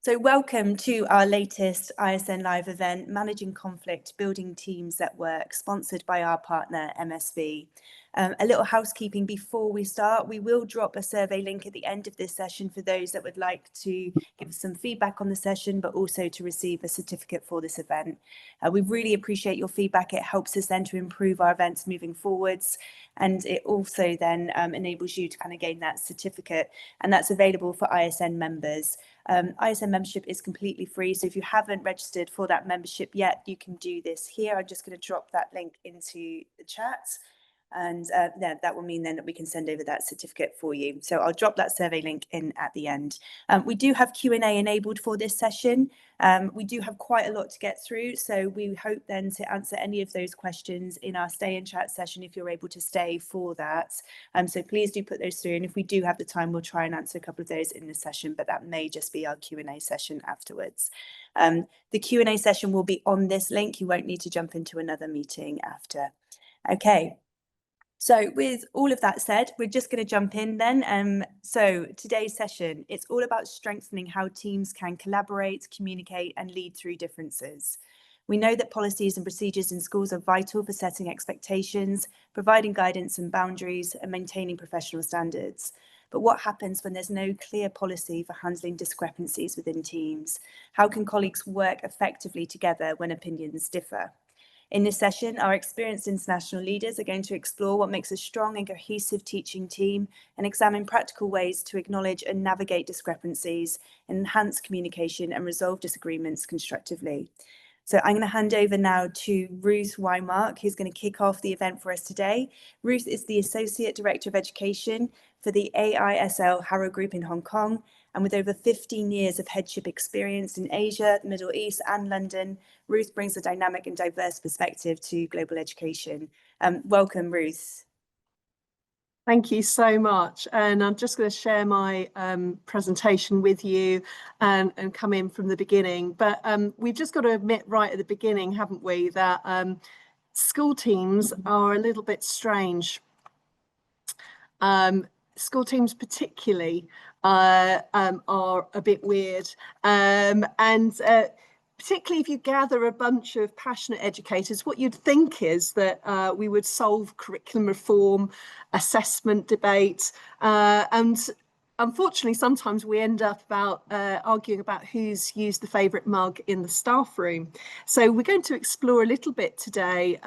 So welcome to our latest ISN Live event, Managing Conflict, Building Teams that Work, sponsored by our partner MSV. A little housekeeping before we start. We will drop a survey link at the end of this session for those that would like to give us some feedback on the session, but also to receive a certificate for this event. We really appreciate your feedback. It helps us then to improve our events moving forwards. And it also then enables you to kind of gain that certificate, and that's available for ISN members. ISN membership is completely free, so if you haven't registered for that membership yet, you can do this here. I'm just going to drop that link into the chat, and that will mean then that we can send over that certificate for you. So I'll drop that survey link in at the end. We do have Q&A enabled for this session. We do have quite a lot to get through, so we hope then to answer any of those questions in our stay in chat session if you're able to stay for that. So please do put those through, and if we do have the time, we'll try and answer a couple of those in the session, but that may just be our Q&A session afterwards. The Q&A session will be on this link. You won't need to jump into another meeting after. Okay. So with all of that said, we're just going to jump in then. So today's session, it's all about strengthening how teams can collaborate, communicate, and lead through differences. We know that policies and procedures in schools are vital for setting expectations, providing guidance and boundaries, and maintaining professional standards. But what happens when there's no clear policy for handling discrepancies within teams? How can colleagues work effectively together when opinions differ? In this session, our experienced international leaders are going to explore what makes a strong and cohesive teaching team and examine practical ways to acknowledge and navigate discrepancies, enhance communication, and resolve disagreements constructively. So I'm going to hand over now to Ruth Weimark, who's going to kick off the event for us today. Ruth is the Associate Director of Education for the AISL Harrow Group in Hong Kong, and with over 15 years of headship experience in Asia, the Middle East, and London, Ruth brings a dynamic and diverse perspective to global education. Welcome, Ruth. Thank you so much. And I'm just going to share my presentation with you and come in from the beginning. But we've just got to admit right at the beginning, haven't we, that school teams are a little bit strange. School teams particularly are a bit weird. Particularly if you gather a bunch of passionate educators, what you'd think is that we would solve curriculum reform, assessment debate, and unfortunately sometimes we end up arguing about who's used the favourite mug in the staff room. So we're going to explore a little bit today,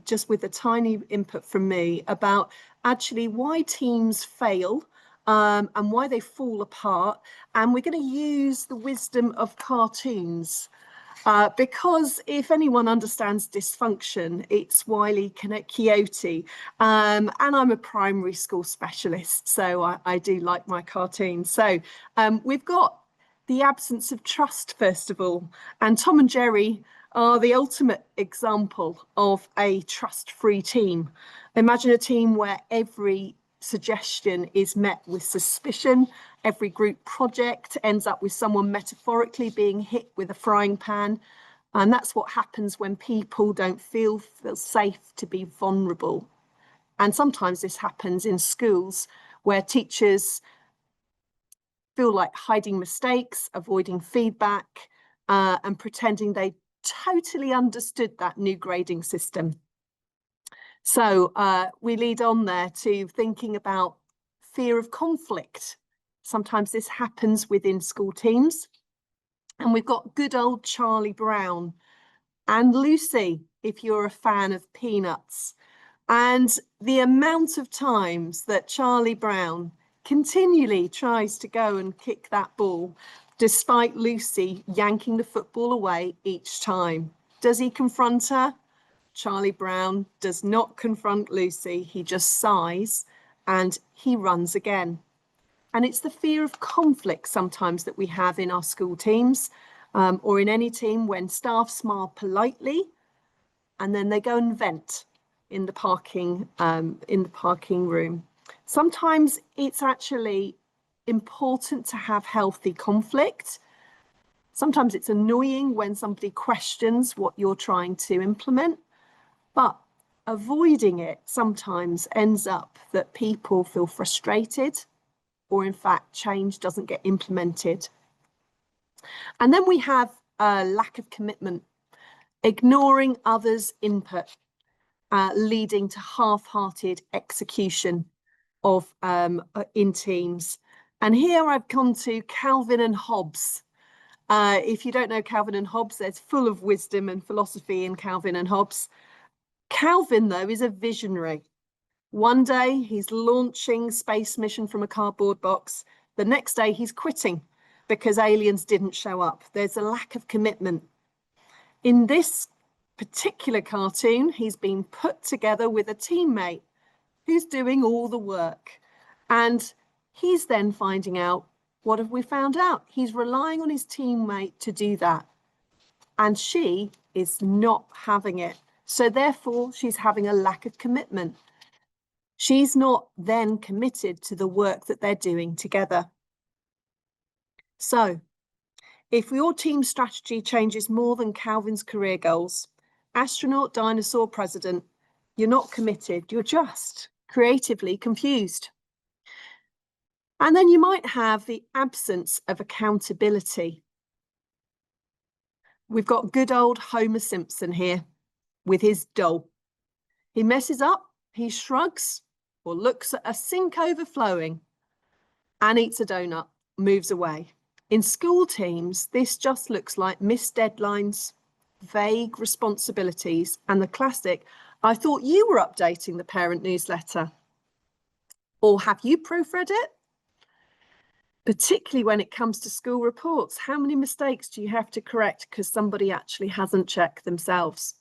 just with a tiny input from me, about actually why teams fail, and why they fall apart, and we're going to use the wisdom of cartoons. Because if anyone understands dysfunction, it's Wile E. Coyote, and I'm a primary school specialist, so I do like my cartoons. So we've got the absence of trust, first of all, and Tom and Jerry are the ultimate example of a trust-free team. Imagine a team where every suggestion is met with suspicion. Every group project ends up with someone metaphorically being hit with a frying pan. And that's what happens when people don't feel safe to be vulnerable. And sometimes this happens in schools where teachers feel like hiding mistakes, avoiding feedback, and pretending they totally understood that new grading system. So we lead on there to thinking about fear of conflict. Sometimes this happens within school teams. And we've got good old Charlie Brown and Lucy, if you're a fan of Peanuts. And the amount of times that Charlie Brown continually tries to go and kick that ball, despite Lucy yanking the football away each time. Does he confront her? Charlie Brown does not confront Lucy. He just sighs and he runs again. And it's the fear of conflict sometimes that we have in our school teams, or in any team, when staff smile politely and then they go and vent in the parking room. Sometimes it's actually important to have healthy conflict. Sometimes it's annoying when somebody questions what you're trying to implement. But avoiding it sometimes ends up that people feel frustrated, or in fact, change doesn't get implemented. And then we have a lack of commitment, ignoring others' input, leading to half-hearted execution of in teams. And here I've come to Calvin and Hobbes. If you don't know Calvin and Hobbes, there's full of wisdom and philosophy in Calvin and Hobbes. Calvin, though, is a visionary. One day he's launching space mission from a cardboard box. The next day he's quitting because aliens didn't show up. There's a lack of commitment. In this particular cartoon, he's been put together with a teammate who's doing all the work. And he's then finding out, what have we found out? He's relying on his teammate to do that. And she is not having it. So therefore, she's having a lack of commitment. She's not then committed to the work that they're doing together. So if your team strategy changes more than Calvin's career goals, astronaut, dinosaur, president, you're not committed, you're just creatively confused. And then you might have the absence of accountability. We've got good old Homer Simpson here with his doll. He messes up, he shrugs, or looks at a sink overflowing and eats a donut, moves away. In school teams, this just looks like missed deadlines, vague responsibilities, and the classic, I thought you were updating the parent newsletter. Or have you proofread it? Particularly when it comes to school reports, how many mistakes do you have to correct because somebody actually hasn't checked themselves?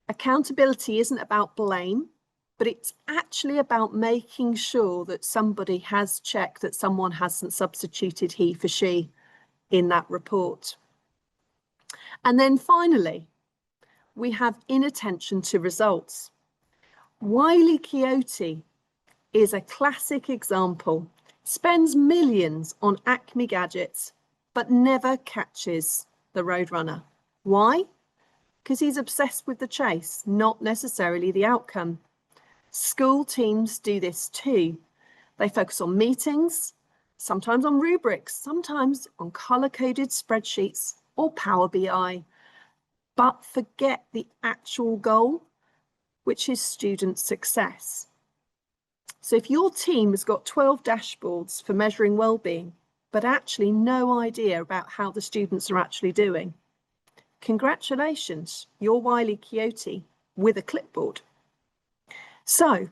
Accountability isn't about blame, but it's actually about making sure that somebody has checked that someone hasn't substituted he for she in that report. And then finally, we have inattention to results. Wile E. Coyote is a classic example. Spends millions on Acme gadgets, but never catches the Roadrunner. Why? Because he's obsessed with the chase, not necessarily the outcome. School teams do this too. They focus on meetings, sometimes on rubrics, sometimes on color-coded spreadsheets or Power BI, but forget the actual goal, which is student success. So if your team has got 12 dashboards for measuring well-being, but actually no idea about how the students are actually doing, congratulations, you're Wile E. Coyote with a clipboard. So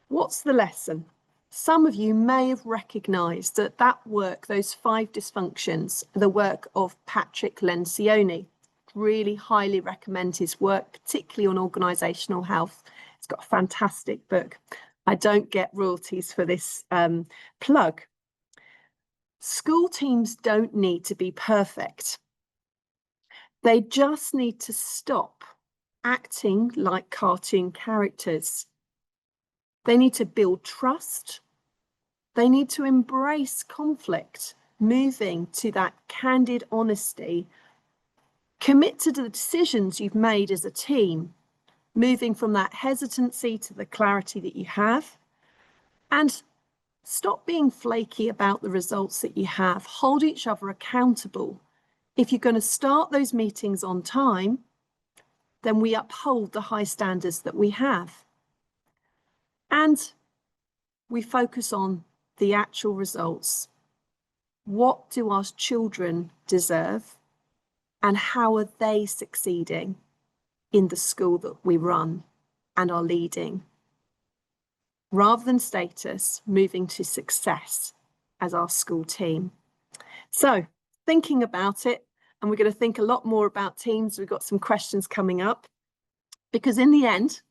what's the lesson? Some of you may have recognised that that work, those 5 dysfunctions, the work of Patrick Lencioni. Really highly recommend his work, particularly on organisational health. It's got a fantastic book. I don't get royalties for this plug. School teams don't need to be perfect. They just need to stop acting like cartoon characters. They need to build trust. They need to embrace conflict, moving to that candid honesty. Commit to the decisions you've made as a team, moving from that hesitancy to the clarity that you have. And stop being flaky about the results that you have. Hold each other accountable. If you're going to start those meetings on time, then we uphold the high standards that we have. And we focus on the actual results. What do our children deserve? And how are they succeeding in the school that we run and are leading? Rather than status, moving to success as our school team. So thinking about it, and we're going to think a lot more about teams. We've got some questions coming up, because in the end,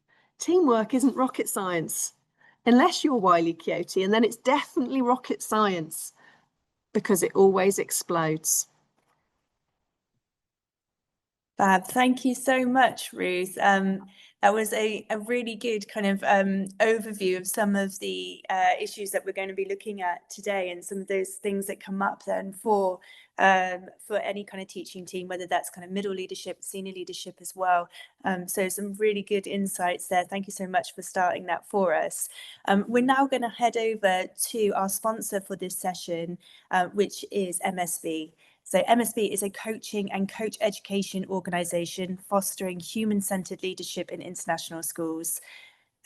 teamwork isn't rocket science, unless you're Wile E. Coyote, and then it's definitely rocket science, because it always explodes. Fab. Thank you so much, Ruth. That was a really good kind of overview of some of the issues that we're going to be looking at today, and some of those things that come up then for any kind of teaching team, whether that's kind of middle leadership, senior leadership as well. So some really good insights there. Thank you so much for starting that for us. We're now going to head over to our sponsor for this session, which is MSV. So MSB is a coaching and coach education organisation fostering human-centred leadership in international schools.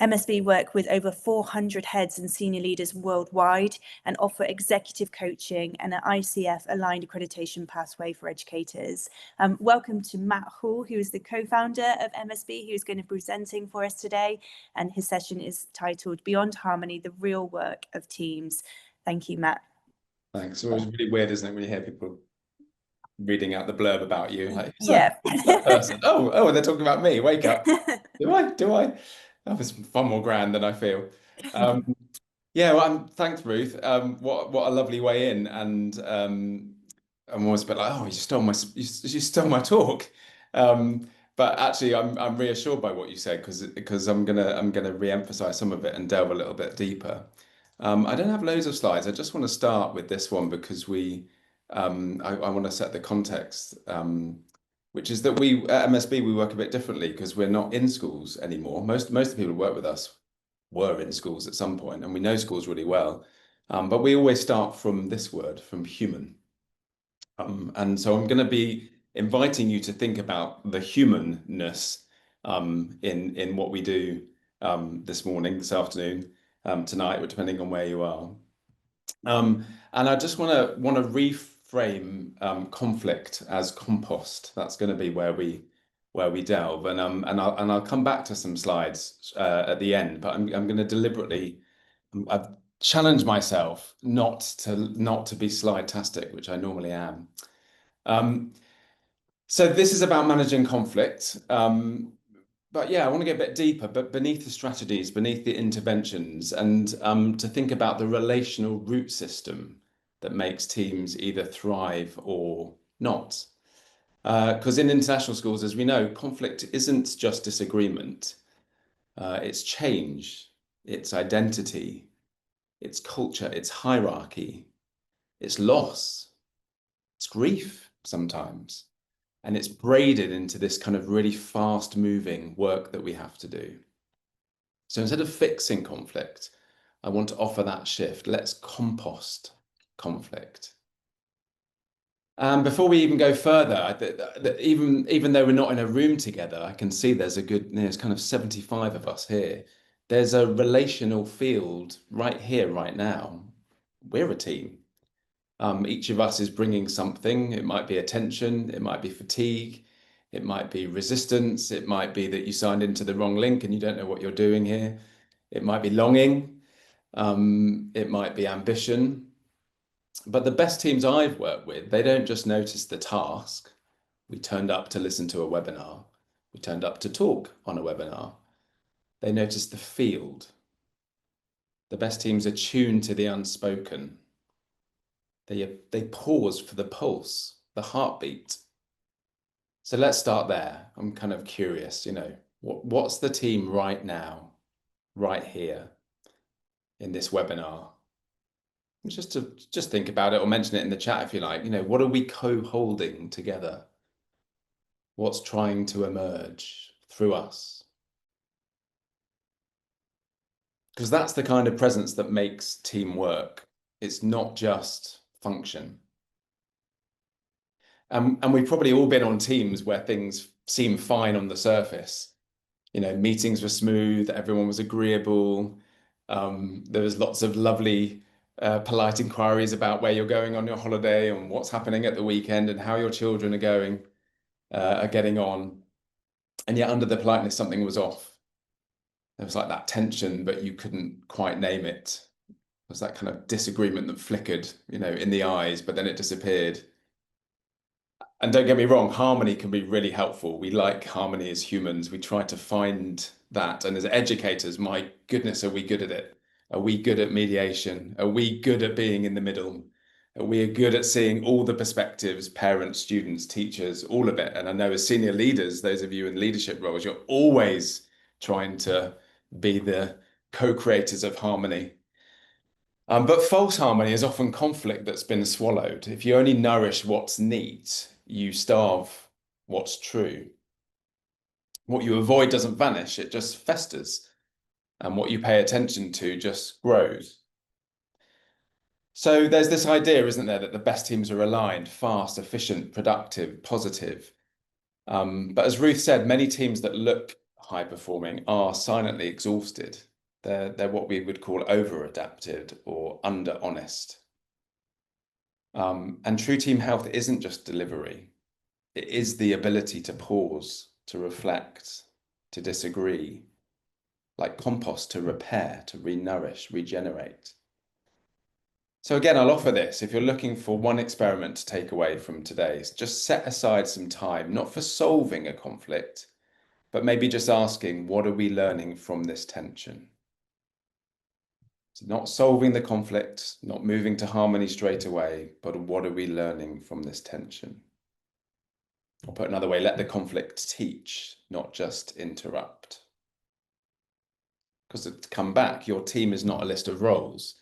MSB work with over 400 heads and senior leaders worldwide and offer executive coaching and an ICF-aligned accreditation pathway for educators. Welcome to Matt Hall, who is the co-founder of MSB, who is going to be presenting for us today. And his session is titled Beyond Harmony, the Real Work of Teams. Thank you, Matt. Thanks. It was really weird, isn't it, when you hear people reading out the blurb about you? Like, yeah. that person? Oh, they're talking about me. Wake up. Do I? That was far more grand than I feel. Yeah, well, thanks, Ruth. What a lovely way in, and I'm always a bit like, oh, you stole my talk. But actually, I'm reassured by what you said because I'm gonna re-emphasize some of it and delve a little bit deeper. I don't have loads of slides. I just want to start with this one because I want to set the context, which is that we at MSB we work a bit differently because we're not in schools anymore. Most of the people who work with us were in schools at some point, and we know schools really well. But we always start from this word, from human. And so I'm going to be inviting you to think about the humanness in what we do this morning, this afternoon, tonight, depending on where you are. And I just want to reframe conflict as compost. That's going to be where we delve, and I'll come back to some slides at the end. But I'm going to deliberately I've challenged myself not to be slide-tastic, which I normally am. So this is about managing conflict. But yeah, I want to get a bit deeper, but beneath the strategies, beneath the interventions, and to think about the relational root system that makes teams either thrive or not. Because in international schools, as we know, conflict isn't just disagreement. It's change, it's identity, it's culture, it's hierarchy, it's loss, it's grief sometimes. And it's braided into this kind of really fast moving work that we have to do. So instead of fixing conflict, I want to offer that shift. Let's compost conflict. Before we even go further, even though we're not in a room together, I can see there's there's kind of 75 of us here. There's a relational field right here, right now. We're a team. Each of us is bringing something. It might be attention, it might be fatigue, it might be resistance, it might be that you signed into the wrong link and you don't know what you're doing here. It might be longing, it might be ambition. But the best teams I've worked with, they don't just notice the task. We turned up to listen to a webinar. We turned up to talk on a webinar. They notice the field. The best teams are tuned to the unspoken. They pause for the pulse, the heartbeat. So let's start there. I'm kind of curious, what's the team right now, right here in this webinar? Just think about it or mention it in the chat if you like. What are we co-holding together? What's trying to emerge through us? Because that's the kind of presence that makes teamwork. It's not just function. And we've probably all been on teams where things seem fine on the surface. Meetings were smooth, everyone was agreeable. There was lots of lovely, polite inquiries about where you're going on your holiday and what's happening at the weekend and how your children are getting on. And yet under the politeness, something was off. There was like that tension, but you couldn't quite name it. It was that kind of disagreement that flickered, in the eyes, but then it disappeared. And don't get me wrong, harmony can be really helpful. We like harmony as humans. We try to find that. And as educators, my goodness, are we good at it? Are we good at mediation? Are we good at being in the middle? Are we good at seeing all the perspectives, parents, students, teachers, all of it? And I know as senior leaders, those of you in leadership roles, you're always trying to be the co-creators of harmony. But false harmony is often conflict that's been swallowed. If you only nourish what's neat, you starve what's true. What you avoid doesn't vanish, it just festers. And what you pay attention to just grows. So there's this idea, isn't there, that the best teams are aligned, fast, efficient, productive, positive. But as Ruth said, many teams that look high performing are silently exhausted. They're what we would call over adapted or under honest. And true team health isn't just delivery. It is the ability to pause, to reflect, to disagree, like compost, to repair, to re-nourish, regenerate. So again, I'll offer this. If you're looking for one experiment to take away from today's, just set aside some time, not for solving a conflict, but maybe just asking, what are we learning from this tension? So not solving the conflict, not moving to harmony straight away, but what are we learning from this tension? Or put another way, let the conflict teach, not just interrupt. Because to come back, your team is not a list of roles.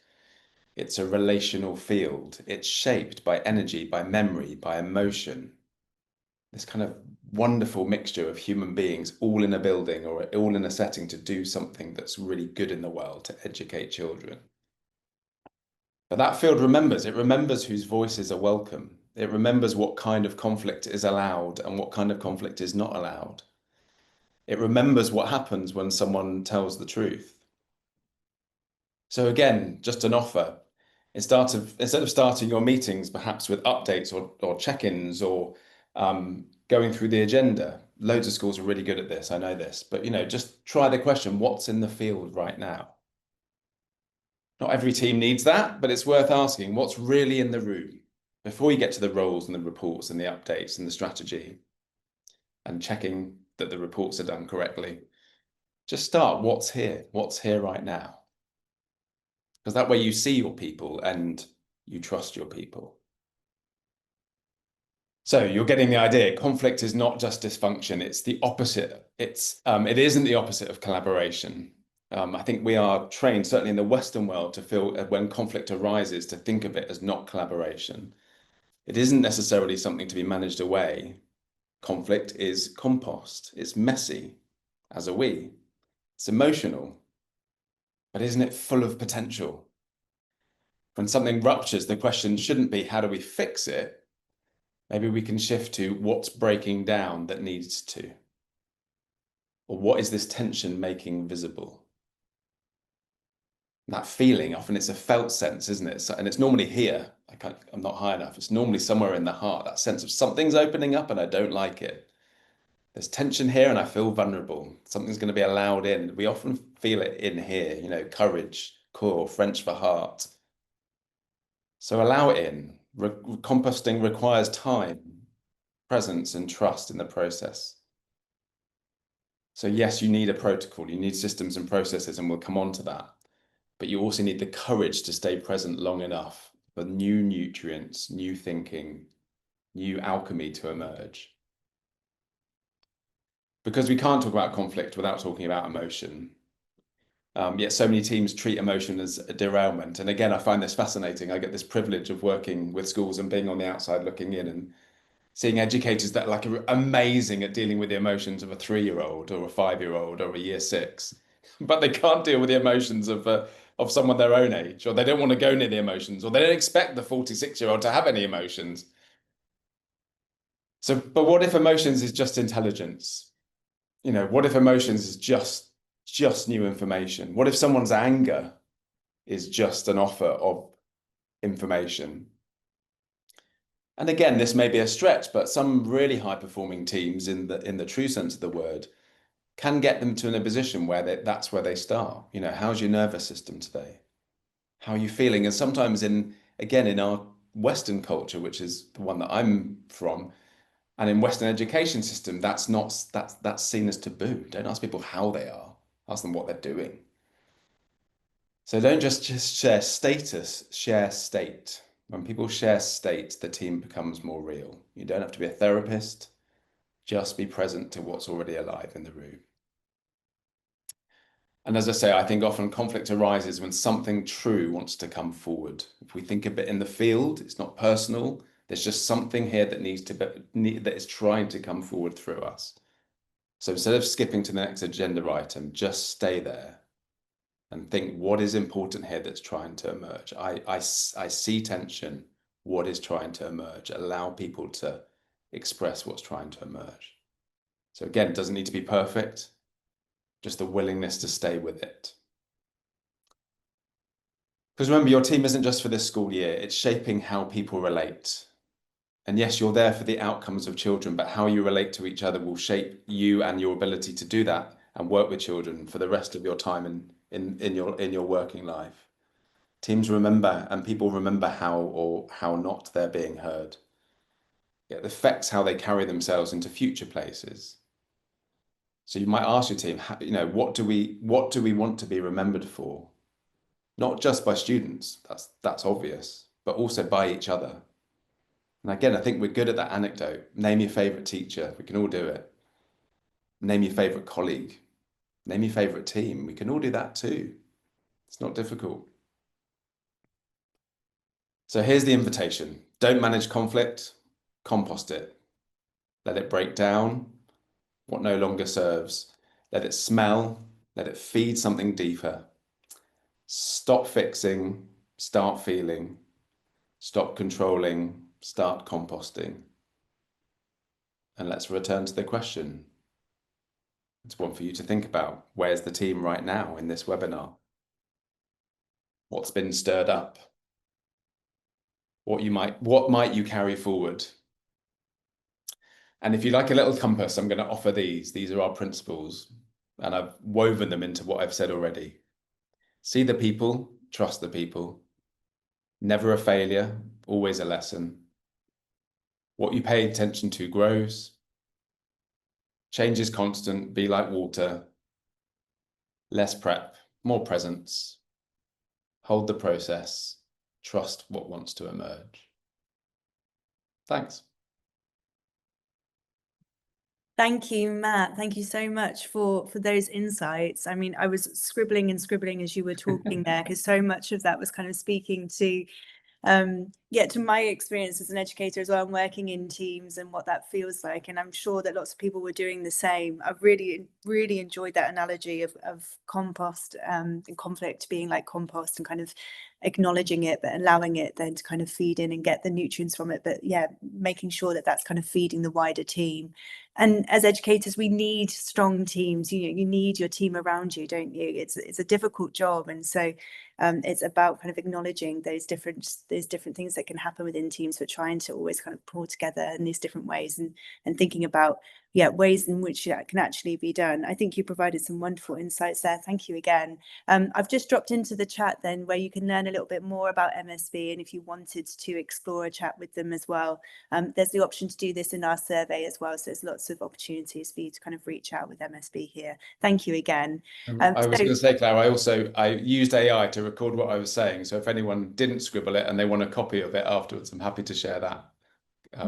It's a relational field. It's shaped by energy, by memory, by emotion. This kind of wonderful mixture of human beings all in a building or all in a setting to do something that's really good in the world, to educate children. But that field remembers. It remembers whose voices are welcome. It remembers what kind of conflict is allowed and what kind of conflict is not allowed. It remembers what happens when someone tells the truth. So again, just an offer. Instead of starting your meetings perhaps with updates or check-ins or going through the agenda, loads of schools are really good at this, I know this, but just try the question, what's in the field right now? Not every team needs that, but it's worth asking, what's really in the room before you get to the roles and the reports and the updates and the strategy and checking that the reports are done correctly. Just start, what's here right now? Because that way you see your people and you trust your people. So you're getting the idea. Conflict is not just dysfunction. It's the opposite. It isn't the opposite of collaboration. I think we are trained, certainly in the Western world, to feel when conflict arises, to think of it as not collaboration. It isn't necessarily something to be managed away. Conflict is compost. It's messy, as are we. It's emotional. But isn't it full of potential? When something ruptures, the question shouldn't be, how do we fix it? Maybe we can shift to what's breaking down that needs to. Or what is this tension making visible? That feeling, often it's a felt sense, isn't it? And it's normally here. I'm not high enough. It's normally somewhere in the heart, that sense of something's opening up and I don't like it. There's tension here and I feel vulnerable. Something's going to be allowed in. We often feel it in here, courage, core, French for heart. So allow it in. Composting requires time, presence, and trust in the process. So yes, you need a protocol, you need systems and processes, and we'll come on to that. But you also need the courage to stay present long enough for new nutrients, new thinking, new alchemy to emerge. Because we can't talk about conflict without talking about emotion. Yet so many teams treat emotion as a derailment. And again, I find this fascinating. I get this privilege of working with schools and being on the outside looking in and seeing educators that are amazing at dealing with the emotions of a 3-year-old or a 5-year-old or a year 6, but they can't deal with the emotions of someone their own age, or they don't want to go near the emotions, or they don't expect the 46-year-old to have any emotions. So, but what if emotions is just intelligence? What if emotions is just new information? What if someone's anger is just an offer of information? And again, this may be a stretch, but some really high-performing teams, in the true sense of the word, can get them to in a position where that's where they start. How's your nervous system today? How are you feeling? And sometimes in our Western culture, which is the one that I'm from, and in Western education system, that's seen as taboo. Don't ask people how they are. Ask them what they're doing. So don't just share status, share state. When people share state, the team becomes more real. You don't have to be a therapist. Just be present to what's already alive in the room. And as I say, I think often conflict arises when something true wants to come forward. If we think a bit in the field, it's not personal. There's just something here that that is trying to come forward through us. So instead of skipping to the next agenda item, just stay there and think, what is important here that's trying to emerge? I see tension. What is trying to emerge? Allow people to express what's trying to emerge. So again, it doesn't need to be perfect, just the willingness to stay with it. Because remember, your team isn't just for this school year, it's shaping how people relate. And yes, you're there for the outcomes of children, but how you relate to each other will shape you and your ability to do that and work with children for the rest of your time in your working life. Teams remember, and people remember how or how not they're being heard. It affects how they carry themselves into future places. So you might ask your team, what do we want to be remembered for? Not just by students, that's obvious, but also by each other. And again, I think we're good at that anecdote. Name your favorite teacher. We can all do it. Name your favorite colleague. Name your favorite team. We can all do that too. It's not difficult. So here's the invitation. Don't manage conflict, compost it. Let it break down what no longer serves. Let it smell, let it feed something deeper. Stop fixing, start feeling. Stop controlling, start composting. And let's return to the question. It's one for you to think about. Where's the team right now in this webinar? What's been stirred up? What might you carry forward? And if you like a little compass, I'm going to offer these. These are our principles, and I've woven them into what I've said already. See the people, trust the people. Never a failure, always a lesson. What you pay attention to grows. Change is constant, be like water. Less prep, more presence. Hold the process. Trust what wants to emerge. Thanks. Thank you, Matt. Thank you so much for those insights. I mean, I was scribbling and scribbling as you were talking there, because so much of that was kind of speaking to to my experience as an educator as well. I'm working in teams and what that feels like, and I'm sure that lots of people were doing the same. I've really enjoyed that analogy of compost and conflict being like compost, and kind of acknowledging it but allowing it then to kind of feed in and get the nutrients from it, but yeah, making sure that that's kind of feeding the wider team. And as educators, we need strong teams. You need your team around you, don't you? It's a difficult job, and so it's about kind of acknowledging those different things that can happen within teams, but trying to always kind of pull together in these different ways, and thinking about ways in which that can actually be done. I think you provided some wonderful insights there. Thank you again. I've just dropped into the chat then where you can learn a little bit more about MSB, and if you wanted to explore a chat with them as well, there's the option to do this in our survey as well. So there's lots of opportunities for you to kind of reach out with MSB here. Thank you again. I was going to say, Claire, I used AI to record what I was saying. So if anyone didn't scribble it and they want a copy of it afterwards, I'm happy to share that.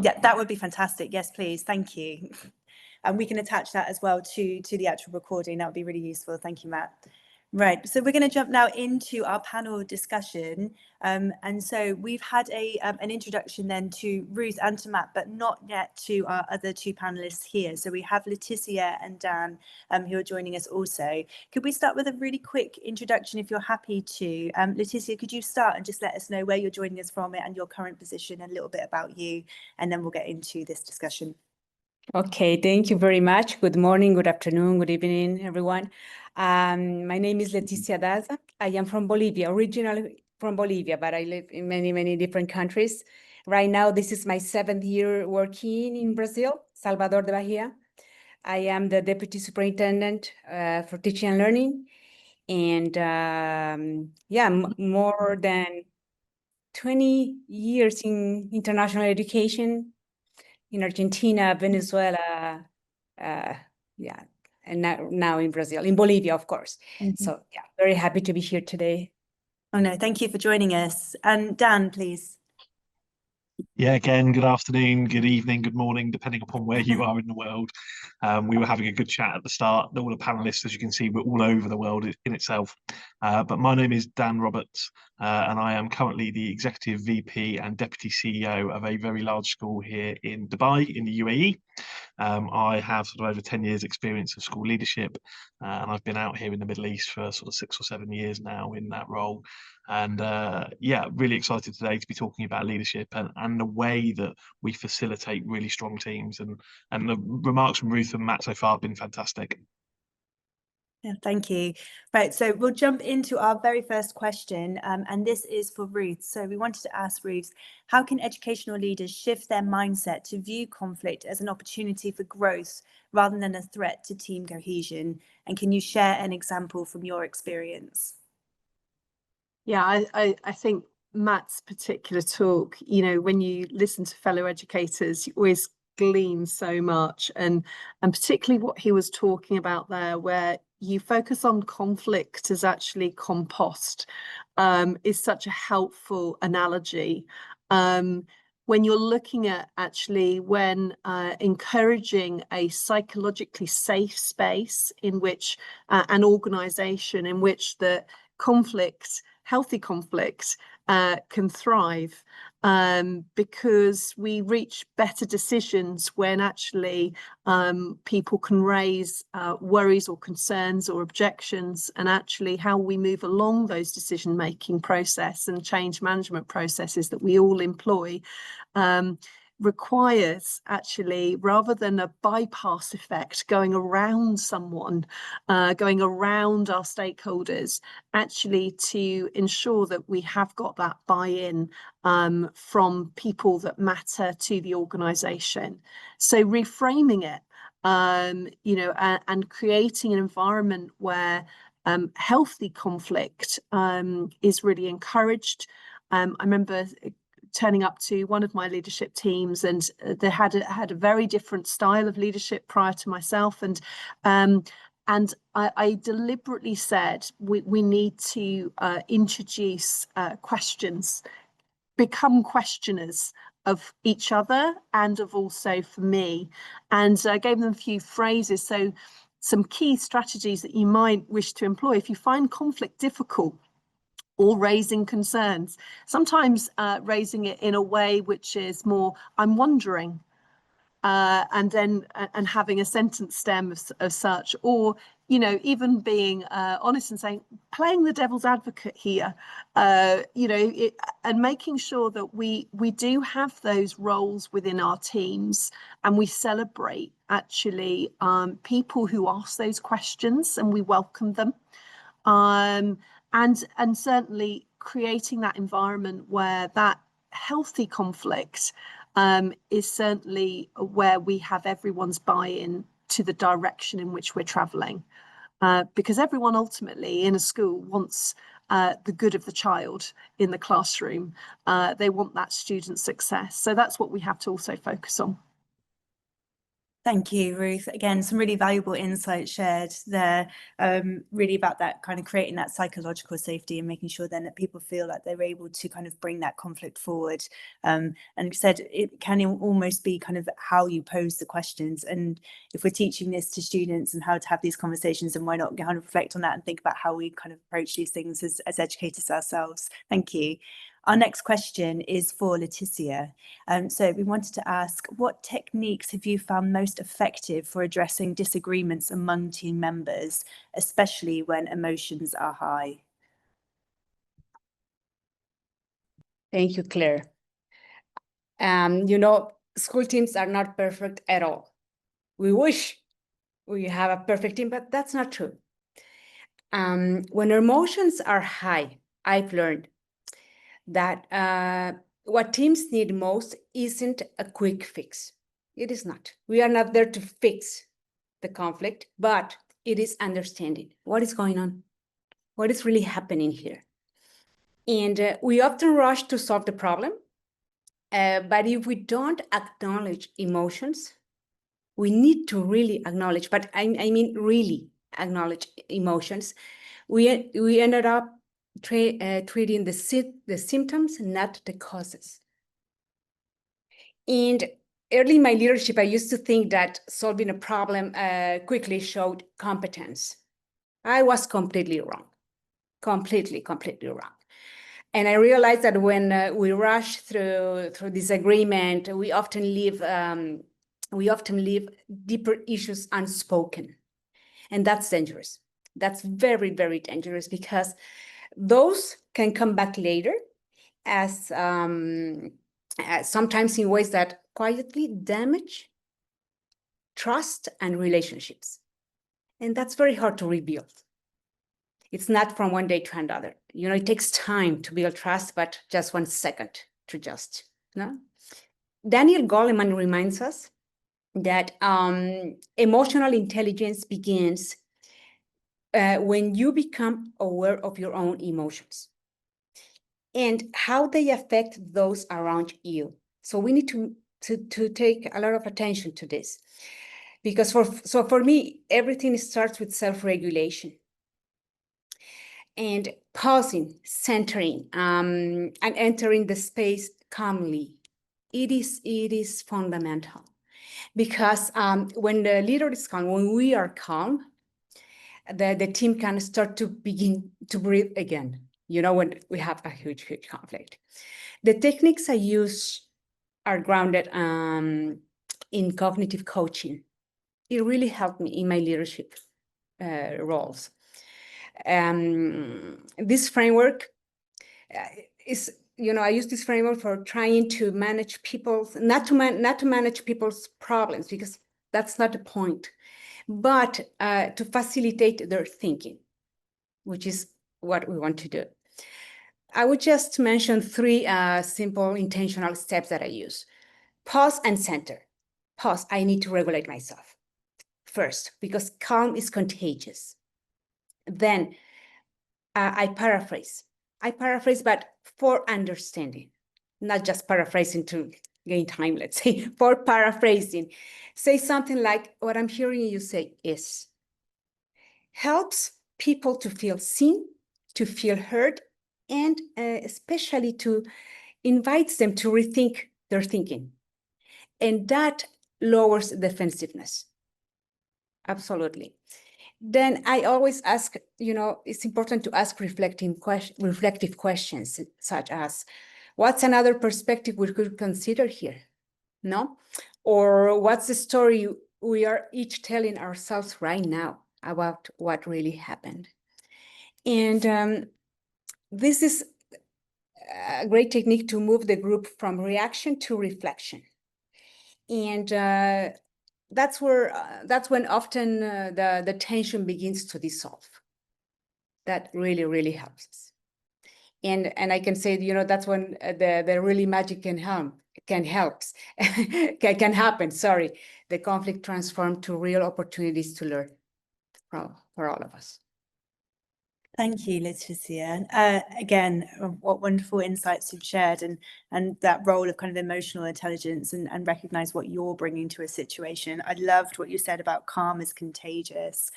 Yeah, that would be fantastic. Yes, please. Thank you. And we can attach that as well to the actual recording. That would be really useful. Thank you, Matt. Right, so we're going to jump now into our panel discussion. And so we've had an introduction then to Ruth and to Matt, but not yet to our other two panelists here. So we have Leticia and Dan who are joining us also. Could we start with a really quick introduction if you're happy to? Leticia, could you start and just let us know where you're joining us from and your current position, and a little bit about you, and then we'll get into this discussion. Okay, thank you very much. Good morning, good afternoon, good evening, everyone. My name is Leticia Daza. I am from Bolivia, originally from Bolivia, but I live in many different countries. Right now, this is my 7th year working in Brazil, Salvador de Bahia. I am the Deputy Superintendent for Teaching and Learning. And more than 20 years in international education, in Argentina, Venezuela, and now in Brazil, in Bolivia, of course. So yeah, very happy to be here today. Oh no, thank you for joining us. And Dan, please. Yeah, again, good afternoon, good evening, good morning, depending upon where you are in the world. We were having a good chat at the start. All the panelists, as you can see, were all over the world in itself. But my name is Dan Roberts, and I am currently the Executive VP and Deputy CEO of a very large school here in Dubai, in the UAE. I have sort of over 10 years experience of school leadership, and I've been out here in the Middle East for sort of 6 or 7 years now in that role. And yeah, really excited today to be talking about leadership and the way that we facilitate really strong teams. And the remarks from Ruth and Matt so far have been fantastic. Yeah, thank you. Right, so we'll jump into our very first question, and this is for Ruth. So we wanted to ask Ruth, how can educational leaders shift their mindset to view conflict as an opportunity for growth rather than a threat to team cohesion? And can you share an example from your experience? Yeah, I think Matt's particular talk, you know, when you listen to fellow educators, you always glean so much, and particularly what he was talking about there, where you focus on conflict as actually compost, is such a helpful analogy. When you're looking at actually when encouraging a psychologically safe space in which an organization in which the conflict, healthy conflict, can thrive, because we reach better decisions when actually people can raise worries or concerns or objections, and actually how we move along those decision-making process and change management processes that we all employ requires actually, rather than a bypass effect going around someone, going around our stakeholders, actually to ensure that we have got that buy-in from people that matter to the organization. So reframing it, you know, and creating an environment where healthy conflict is really encouraged. I remember turning up to one of my leadership teams, and they had a very different style of leadership prior to myself, and I deliberately said we need to introduce questions, become questioners of each other and of also for me, and I gave them a few phrases, so some key strategies that you might wish to employ if you find conflict difficult or raising concerns. Sometimes raising it in a way which is more, I'm wondering, and then having a sentence stem of such, or, you know, even being honest and saying, playing the devil's advocate here, you know, and making sure that we do have those roles within our teams, and we celebrate actually people who ask those questions, and we welcome them. And certainly creating that environment where that healthy conflict is certainly where we have everyone's buy-in to the direction in which we're traveling, because everyone ultimately in a school wants the good of the child in the classroom. They want that student success. So that's what we have to also focus on. Thank you, Ruth. Again, some really valuable insights shared there, really about that kind of creating that psychological safety and making sure then that people feel like they're able to kind of bring that conflict forward. And you said it can almost be kind of how you pose the questions. And if we're teaching this to students and how to have these conversations, then why not kind of reflect on that and think about how we kind of approach these things as educators ourselves. Thank you. Our next question is for Leticia. So we wanted to ask, what techniques have you found most effective for addressing disagreements among team members, especially when emotions are high? Thank you, Claire. You know, school teams are not perfect at all. We wish we have a perfect team, but that's not true. When emotions are high, I've learned that what teams need most isn't a quick fix. It is not. We are not there to fix the conflict, but it is understanding what is going on, what is really happening here. And we often rush to solve the problem, but if we don't acknowledge emotions, we need to really acknowledge, but I mean really acknowledge emotions, we ended up treating the symptoms, not the causes. And early in my leadership, I used to think that solving a problem quickly showed competence. I was completely wrong, completely wrong. And I realized that when we rush through disagreement, we often leave deeper issues unspoken, and that's dangerous. That's very, very dangerous, because those can come back later as sometimes in ways that quietly damage trust and relationships. And that's very hard to rebuild. It's not from one day to another. It takes time to build trust, but just 1 second to just, no? Daniel Goleman reminds us that emotional intelligence begins when you become aware of your own emotions and how they affect those around you. So we need to take a lot of attention to this, because for me, everything starts with self-regulation and pausing, centering, and entering the space calmly. It is fundamental, because when the leader is calm, when we are calm, the team can start to begin to breathe again, when we have a huge conflict. The techniques I use are grounded in cognitive coaching. It really helped me in my leadership roles. This framework is, I use this framework for trying to manage not to manage people's problems, because that's not the point, but to facilitate their thinking, which is what we want to do. I would just mention 3 simple intentional steps that I use. Pause and center. Pause, I need to regulate myself first, because calm is contagious. Then I paraphrase, but for understanding, not just paraphrasing to gain time, let's say, for paraphrasing. Say something like, what I'm hearing you say is, helps people to feel seen, to feel heard, and especially to invites them to rethink their thinking. And that lowers defensiveness. Absolutely. Then I always ask, it's important to ask reflective questions, such as, what's another perspective we could consider here? No? Or what's the story we are each telling ourselves right now about what really happened? And this is a great technique to move the group from reaction to reflection. And that's when often the tension begins to dissolve. That really, really helps us. And I can say, that's when the really magic can happen. Sorry, the conflict transformed to real opportunities to learn for all of us. Thank you, Leticia. Again, what wonderful insights you've shared, and that role of kind of emotional intelligence and recognize what you're bringing to a situation. I loved what you said about calm is contagious,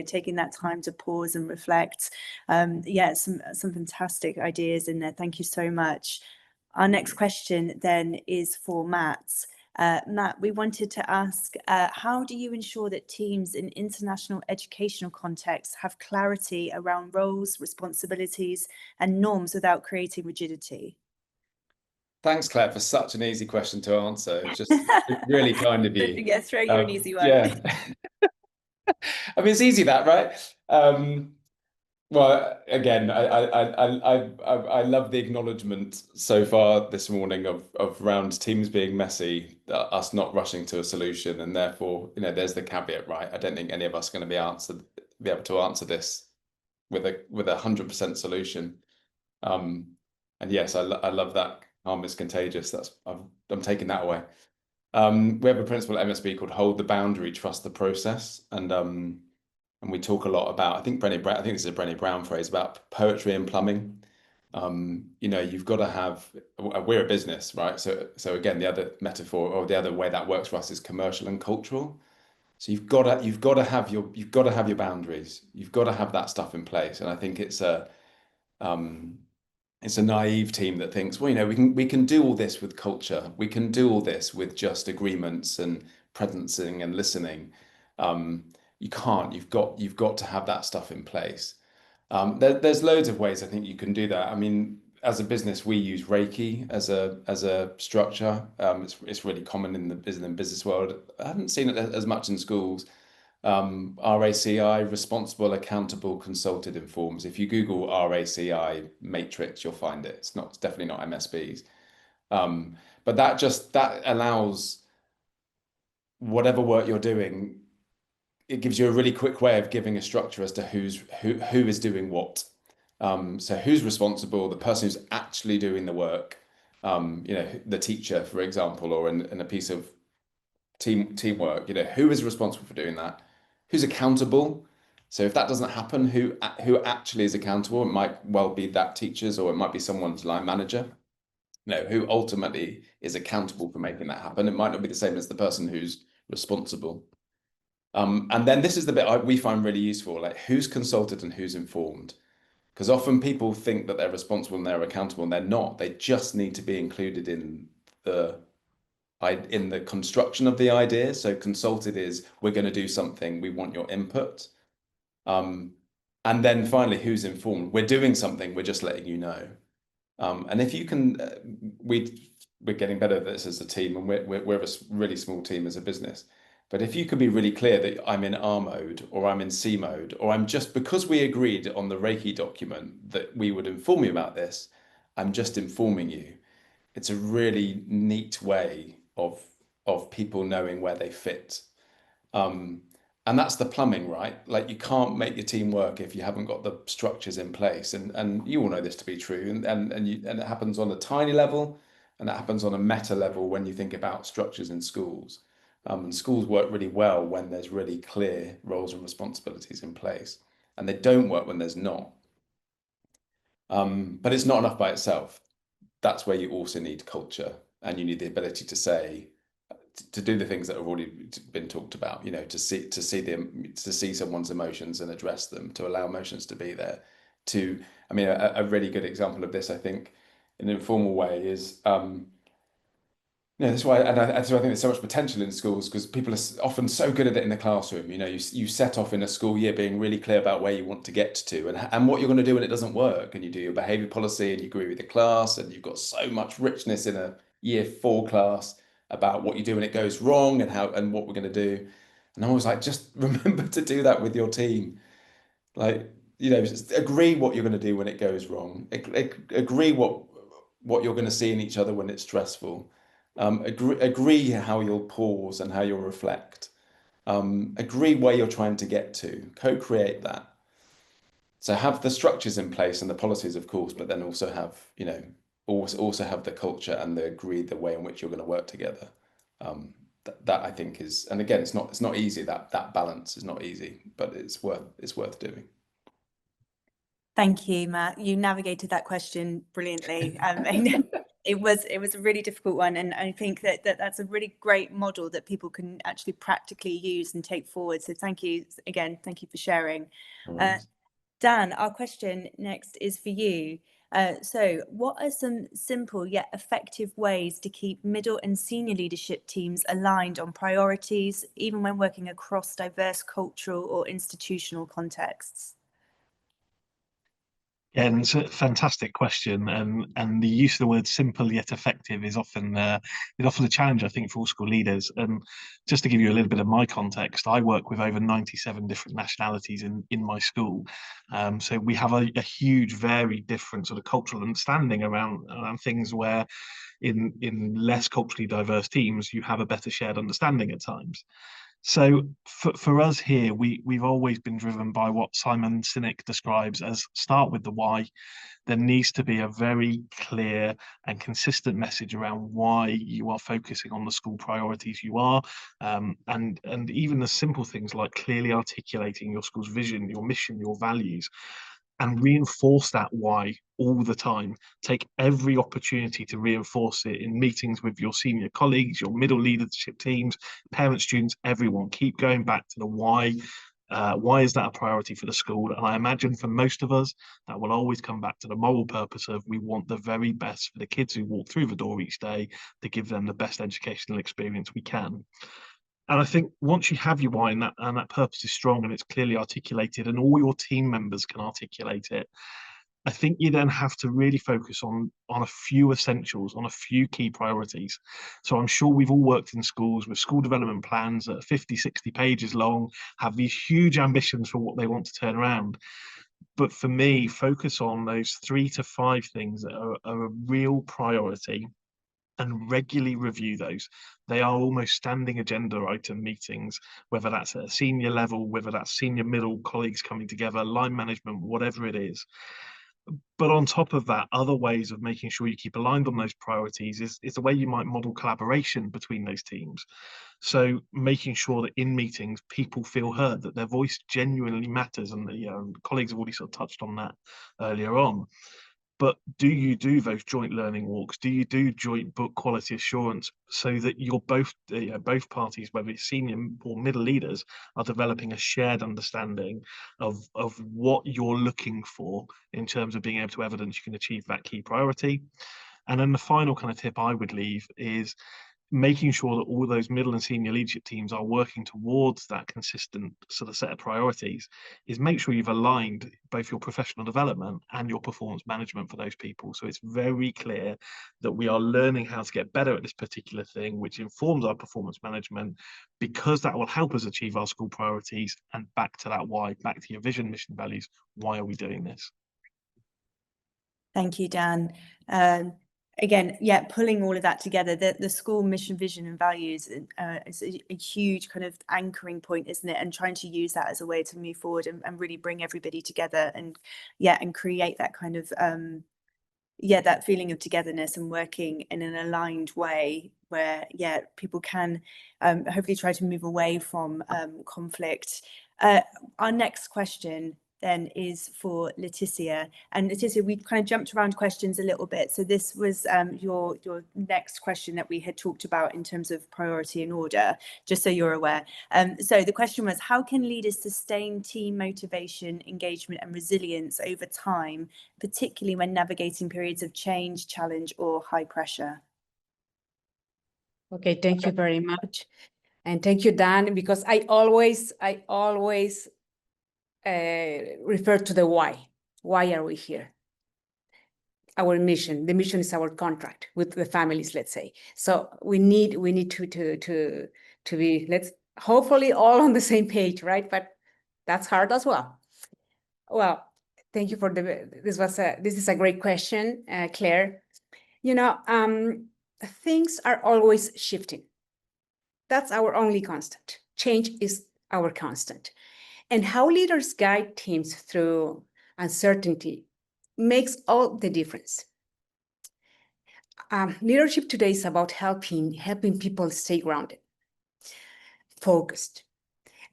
taking that time to pause and reflect. Yeah, some fantastic ideas in there. Thank you so much. Our next question then is for Matt. Matt, we wanted to ask, how do you ensure that teams in international educational contexts have clarity around roles, responsibilities, and norms without creating rigidity? Thanks, Claire, for such an easy question to answer. It's just really kind of you. Yeah, throw you an easy one. Yeah. I mean, it's easy that, right? Well, again, I love the acknowledgement so far this morning of around teams being messy, us not rushing to a solution, and therefore, there's the caveat, right? I don't think any of us are going to be able to answer this with a 100% solution. And yes, I love that. Calm is contagious. I'm taking that away. We have a principle at MSB called hold the boundary, trust the process, and we talk a lot about, I think this is a Brené Brown phrase, about poetry and plumbing. You've got to have, we're a business, right? So again, the other metaphor or the other way that works for us is commercial and cultural. So you've got to have your boundaries. You've got to have that stuff in place. And I think it's it's a naive team that thinks, well, we can do all this with culture. We can do all this with just agreements and presencing and listening. You can't. You've got to have that stuff in place. There's loads of ways I think you can do that. I mean, as a business, we use Reiki as a structure. It's really common in the business world. I haven't seen it as much in schools. RACI, responsible, accountable, consulted, informs. If you Google RACI matrix, you'll find it. It's definitely not MSB's. But that allows whatever work you're doing, it gives you a really quick way of giving a structure as to who is doing what. So who's responsible, the person who's actually doing the work, the teacher, for example, or in a piece of teamwork, who is responsible for doing that? Who's accountable? So if that doesn't happen, who actually is accountable? It might well be that teacher's, or it might be someone's line manager. Who ultimately is accountable for making that happen. It might not be the same as the person who's responsible. And then this is the bit we find really useful, like who's consulted and who's informed. Because often people think that they're responsible and they're accountable, and they're not. They just need to be included in the construction of the idea. So consulted is, we're going to do something, we want your input. And then finally, who's informed? We're doing something, we're just letting you know. And if you can, we're getting better at this as a team, and we're a really small team as a business. But if you could be really clear that I'm in R mode, or I'm in C mode, or I'm just, because we agreed on the Reiki document that we would inform you about this, I'm just informing you. It's a really neat way of people knowing where they fit. And that's the plumbing, right? Like, you can't make your team work if you haven't got the structures in place. And you all know this to be true. And it happens on a tiny level, and it happens on a meta level when you think about structures in schools. And schools work really well when there's really clear roles and responsibilities in place, and they don't work when there's not. But it's not enough by itself. That's where you also need culture, and you need the ability to do the things that have already been talked about. To see someone's emotions and address them, to allow emotions to be there. I mean, a really good example of this, I think, in an informal way, is that's why, that's why I think there's so much potential in schools, because people are often so good at it in the classroom. You set off in a school year being really clear about where you want to get to, and what you're going to do when it doesn't work, and you do your behaviour policy, and you agree with the class, and you've got so much richness in a year 4 class about what you do when it goes wrong, and what we're going to do. And I was like, just remember to do that with your team. Like, just agree what you're going to do when it goes wrong. Agree what you're going to see in each other when it's stressful. Agree how you'll pause and how you'll reflect. Agree where you're trying to get to. Co-create that. So have the structures in place and the policies, of course, but then also have, also have the culture and the way in which you're going to work together. That I think is, and again, it's not easy. That balance is not easy, but it's worth doing. Thank you, Matt. You navigated that question brilliantly. It was a really difficult one, and I think that's a really great model that people can actually practically use and take forward. So thank you again. Thank you for sharing. Dan, our question next is for you. So what are some simple yet effective ways to keep middle and senior leadership teams aligned on priorities, even when working across diverse cultural or institutional contexts? Yeah, and it's a fantastic question, and the use of the word simple yet effective is often a challenge, I think, for all school leaders. And just to give you a little bit of my context, I work with over 97 different nationalities in my school, so we have a huge, very different sort of cultural understanding around things, where in less culturally diverse teams you have a better shared understanding at times. So for us here, we've always been driven by what Simon Sinek describes as start with the why. There needs to be a very clear and consistent message around why you are focusing on the school priorities you are, and even the simple things like clearly articulating your school's vision, your mission, your values, and reinforce that why all the time. Take every opportunity to reinforce it in meetings with your senior colleagues, your middle leadership teams, parents, students, everyone. Keep going back to the why Why is that a priority for the school? And I imagine for most of us, that will always come back to the moral purpose of we want the very best for the kids who walk through the door each day, to give them the best educational experience we can. And I think once you have your why and that purpose is strong and it's clearly articulated and all your team members can articulate it, I think you then have to really focus on a few essentials, on a few key priorities. So I'm sure we've all worked in schools with school development plans that are 50, 60 pages long, have these huge ambitions for what they want to turn around. But for me, focus on those 3 to 5 things that are a real priority and regularly review those. They are almost standing agenda item meetings, whether that's at a senior level, whether that's senior middle colleagues coming together, line management, whatever it is. But on top of that, other ways of making sure you keep aligned on those priorities is the way you might model collaboration between those teams. So making sure that in meetings, people feel heard, that their voice genuinely matters. And colleagues have already sort of touched on that earlier on. But do you do those joint learning walks? Do you do joint book quality assurance so that you're both parties, whether it's senior or middle leaders, are developing a shared understanding of what you're looking for in terms of being able to evidence you can achieve that key priority? And then the final kind of tip I would leave is making sure that all those middle and senior leadership teams are working towards that consistent sort of set of priorities, is make sure you've aligned both your professional development and your performance management for those people. So it's very clear that we are learning how to get better at this particular thing, which informs our performance management, because that will help us achieve our school priorities. And back to that why, back to your vision, mission, values, why are we doing this? Thank you, Dan. Again, yeah, pulling all of that together, the school mission, vision and values is a huge kind of anchoring point, isn't it? And trying to use that as a way to move forward and really bring everybody together and create that kind of that feeling of togetherness and working in an aligned way where people can hopefully try to move away from conflict. Our next question then is for Leticia. And Leticia, we've kind of jumped around questions a little bit. So this was your next question that we had talked about in terms of priority and order, just so you're aware. So the question was, how can leaders sustain team motivation, engagement and resilience over time, particularly when navigating periods of change, challenge or high pressure? Okay, thank you very much. And thank you, Dan, because I always refer to the why. Why are we here? Our mission. The mission is our contract with the families, let's say. So we need to be, let's hopefully all on the same page, right? But that's hard as well. Well, thank you for this is a great question, Claire. Things are always shifting. That's our only constant. Change is our constant. And how leaders guide teams through uncertainty makes all the difference. Leadership today is about helping people stay grounded, focused,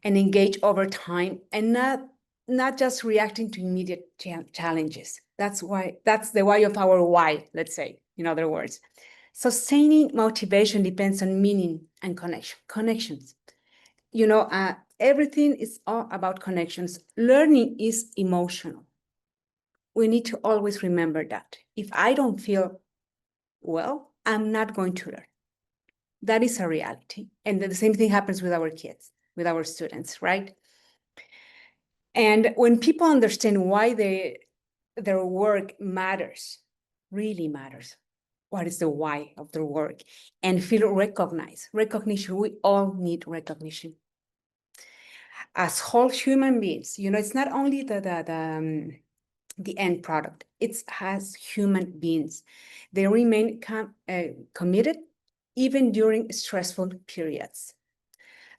and engage over time, and not just reacting to immediate challenges. That's the why of our why, let's say, in other words. Sustaining motivation depends on meaning and connections. Everything is all about connections. Learning is emotional. We need to always remember that. If I don't feel well, I'm not going to learn. That is a reality. And the same thing happens with our kids, with our students, right? And when people understand why their work matters, really matters, what is the why of their work, and feel recognized. Recognition, we all need recognition. As whole human beings, it's not only the end product, it has human beings. They remain committed even during stressful periods.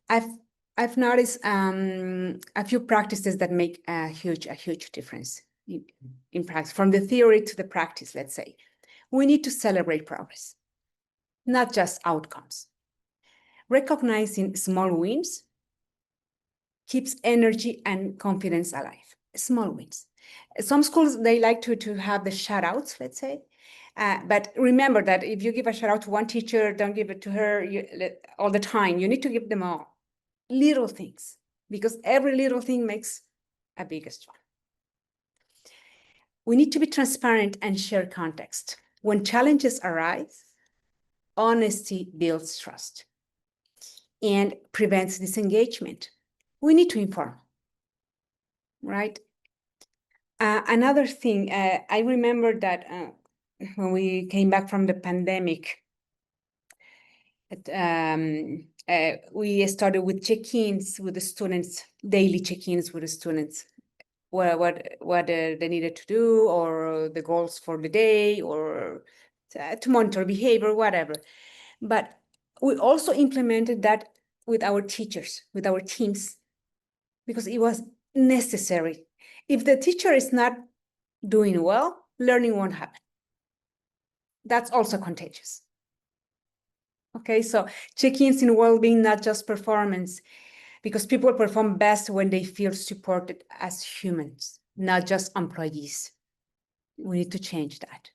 I've noticed a few practices that make a huge difference in practice, from the theory to the practice, let's say. We need to celebrate progress, not just outcomes. Recognizing small wins keeps energy and confidence alive. Small wins. Some schools, they like to have the shout outs, let's say. But remember that if you give a shout out to one teacher, don't give it to her all the time. You need to give them all. Little things because every little thing makes a biggest one. We need to be transparent and share context. When challenges arise, honesty builds trust and prevents disengagement. We need to inform, right? Another thing, I remember that when we came back from the pandemic, we started with check-ins with the students, daily check-ins with the students, what they needed to do, or the goals for the day, or to monitor behavior, whatever. But we also implemented that with our teachers, with our teams, because it was necessary. If the teacher is not doing well, learning won't happen. That's also contagious. Okay, so check-ins in well-being, not just performance, because people perform best when they feel supported as humans, not just employees. We need to change that.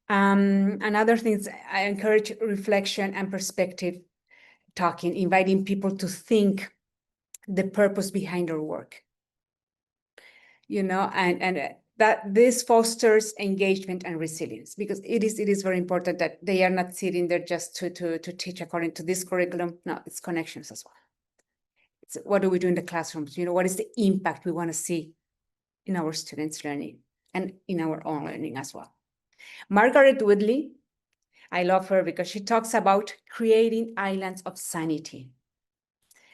Another thing is I encourage reflection and perspective talking, inviting people to think the purpose behind their work. You know, and that this fosters engagement and resilience, because it is very important that they are not sitting there just to teach according to this curriculum. No, it's connections as well. It's what do we do in the classrooms? You know, what is the impact we want to see in our students' learning and in our own learning as well. Margaret Woodley, I love her because she talks about creating islands of sanity.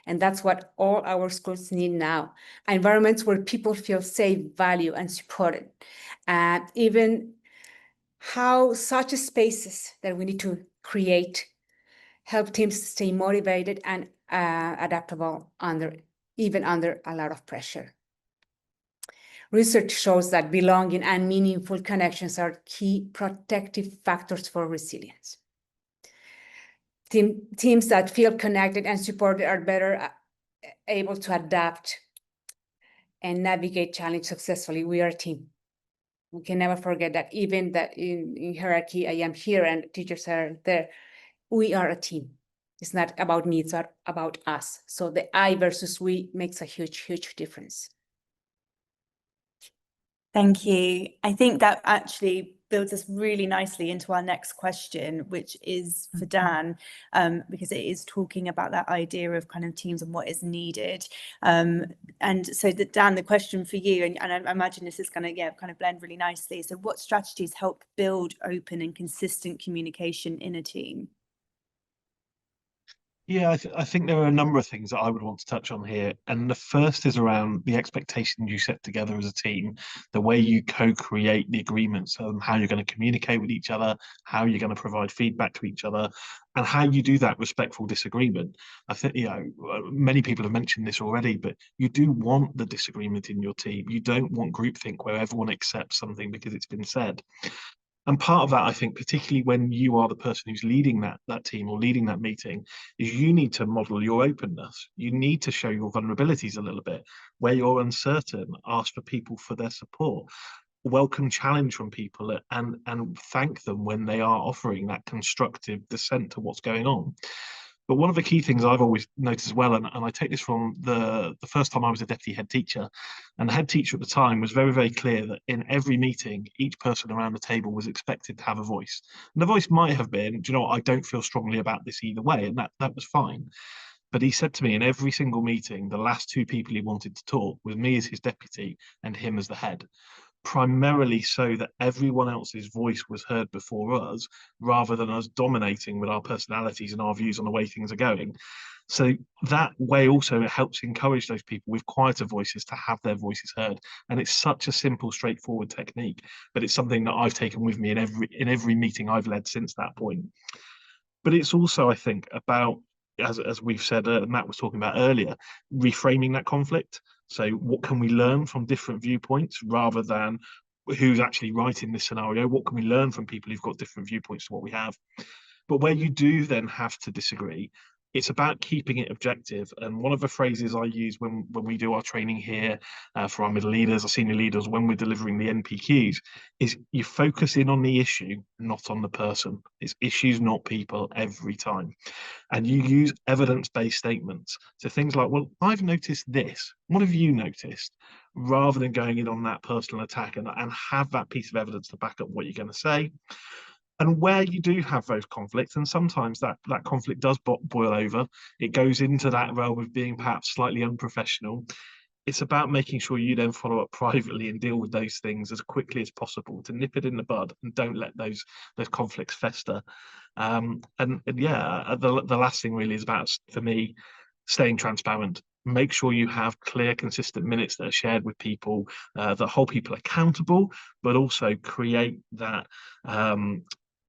And that's what all our schools need now. Environments where people feel safe, valued, and supported. And even how such spaces that we need to create help teams stay motivated and adaptable even under a lot of pressure. Research shows that belonging and meaningful connections are key protective factors for resilience. Teams that feel connected and supported are better able to adapt and navigate challenge successfully. We are a team. We can never forget that. Even that in hierarchy, I am here and teachers are there. We are a team. It's not about me, it's about us. So the I versus we makes a huge, huge difference. Thank you. I think that actually builds us really nicely into our next question, which is for Dan, because it is talking about that idea of kind of teams and what is needed. And so Dan, the question for you, and I imagine this is going to kind of blend really nicely. So what strategies help build open and consistent communication in a team? Yeah, I think there are a number of things that I would want to touch on here. And the first is around the expectations you set together as a team, the way you co-create the agreements, how you're going to communicate with each other, how you're going to provide feedback to each other, and how you do that respectful disagreement. I think, you know, many people have mentioned this already, but you do want the disagreement in your team. You don't want groupthink where everyone accepts something because it's been said. And part of that, I think, particularly when you are the person who's leading that team or leading that meeting, is you need to model your openness. You need to show your vulnerabilities a little bit. Where you're uncertain, ask for people for their support. Welcome challenge from people and thank them when they are offering that constructive dissent to what's going on. But one of the key things I've always noticed as well, and I take this from the first time I was a deputy head teacher, and the head teacher at the time was very, very clear that in every meeting, each person around the table was expected to have a voice. And the voice might have been, do you know what, I don't feel strongly about this either way, and that was fine. But he said to me in every single meeting, the last two people he wanted to talk was me as his deputy and him as the head, primarily so that everyone else's voice was heard before us, rather than us dominating with our personalities and our views on the way things are going. So that way also helps encourage those people with quieter voices to have their voices heard. And it's such a simple, straightforward technique, but it's something that I've taken with me in every meeting I've led since that point. But it's also, I think, about, as we've said, Matt was talking about earlier, reframing that conflict. So what can we learn from different viewpoints rather than who's actually right in this scenario? What can we learn from people who've got different viewpoints to what we have? But where you do then have to disagree, It's about keeping it objective. And one of the phrases I use when we do our training here for our middle leaders, our senior leaders, when we're delivering the NPQs, is you focus in on the issue, not on the person. It's issues, not people, every time. And you use evidence-based statements. So things like, well, I've noticed this. What have you noticed? Rather than going in on that personal attack, and have that piece of evidence to back up what you're going to say. And where you do have those conflicts, and sometimes that conflict does boil over, it goes into that realm of being perhaps slightly unprofessional. It's about making sure you then follow up privately and deal with those things as quickly as possible to nip it in the bud and don't let those conflicts fester. And yeah, the last thing really is about, for me, staying transparent. Make sure you have clear, consistent minutes that are shared with people, that hold people accountable, but also create that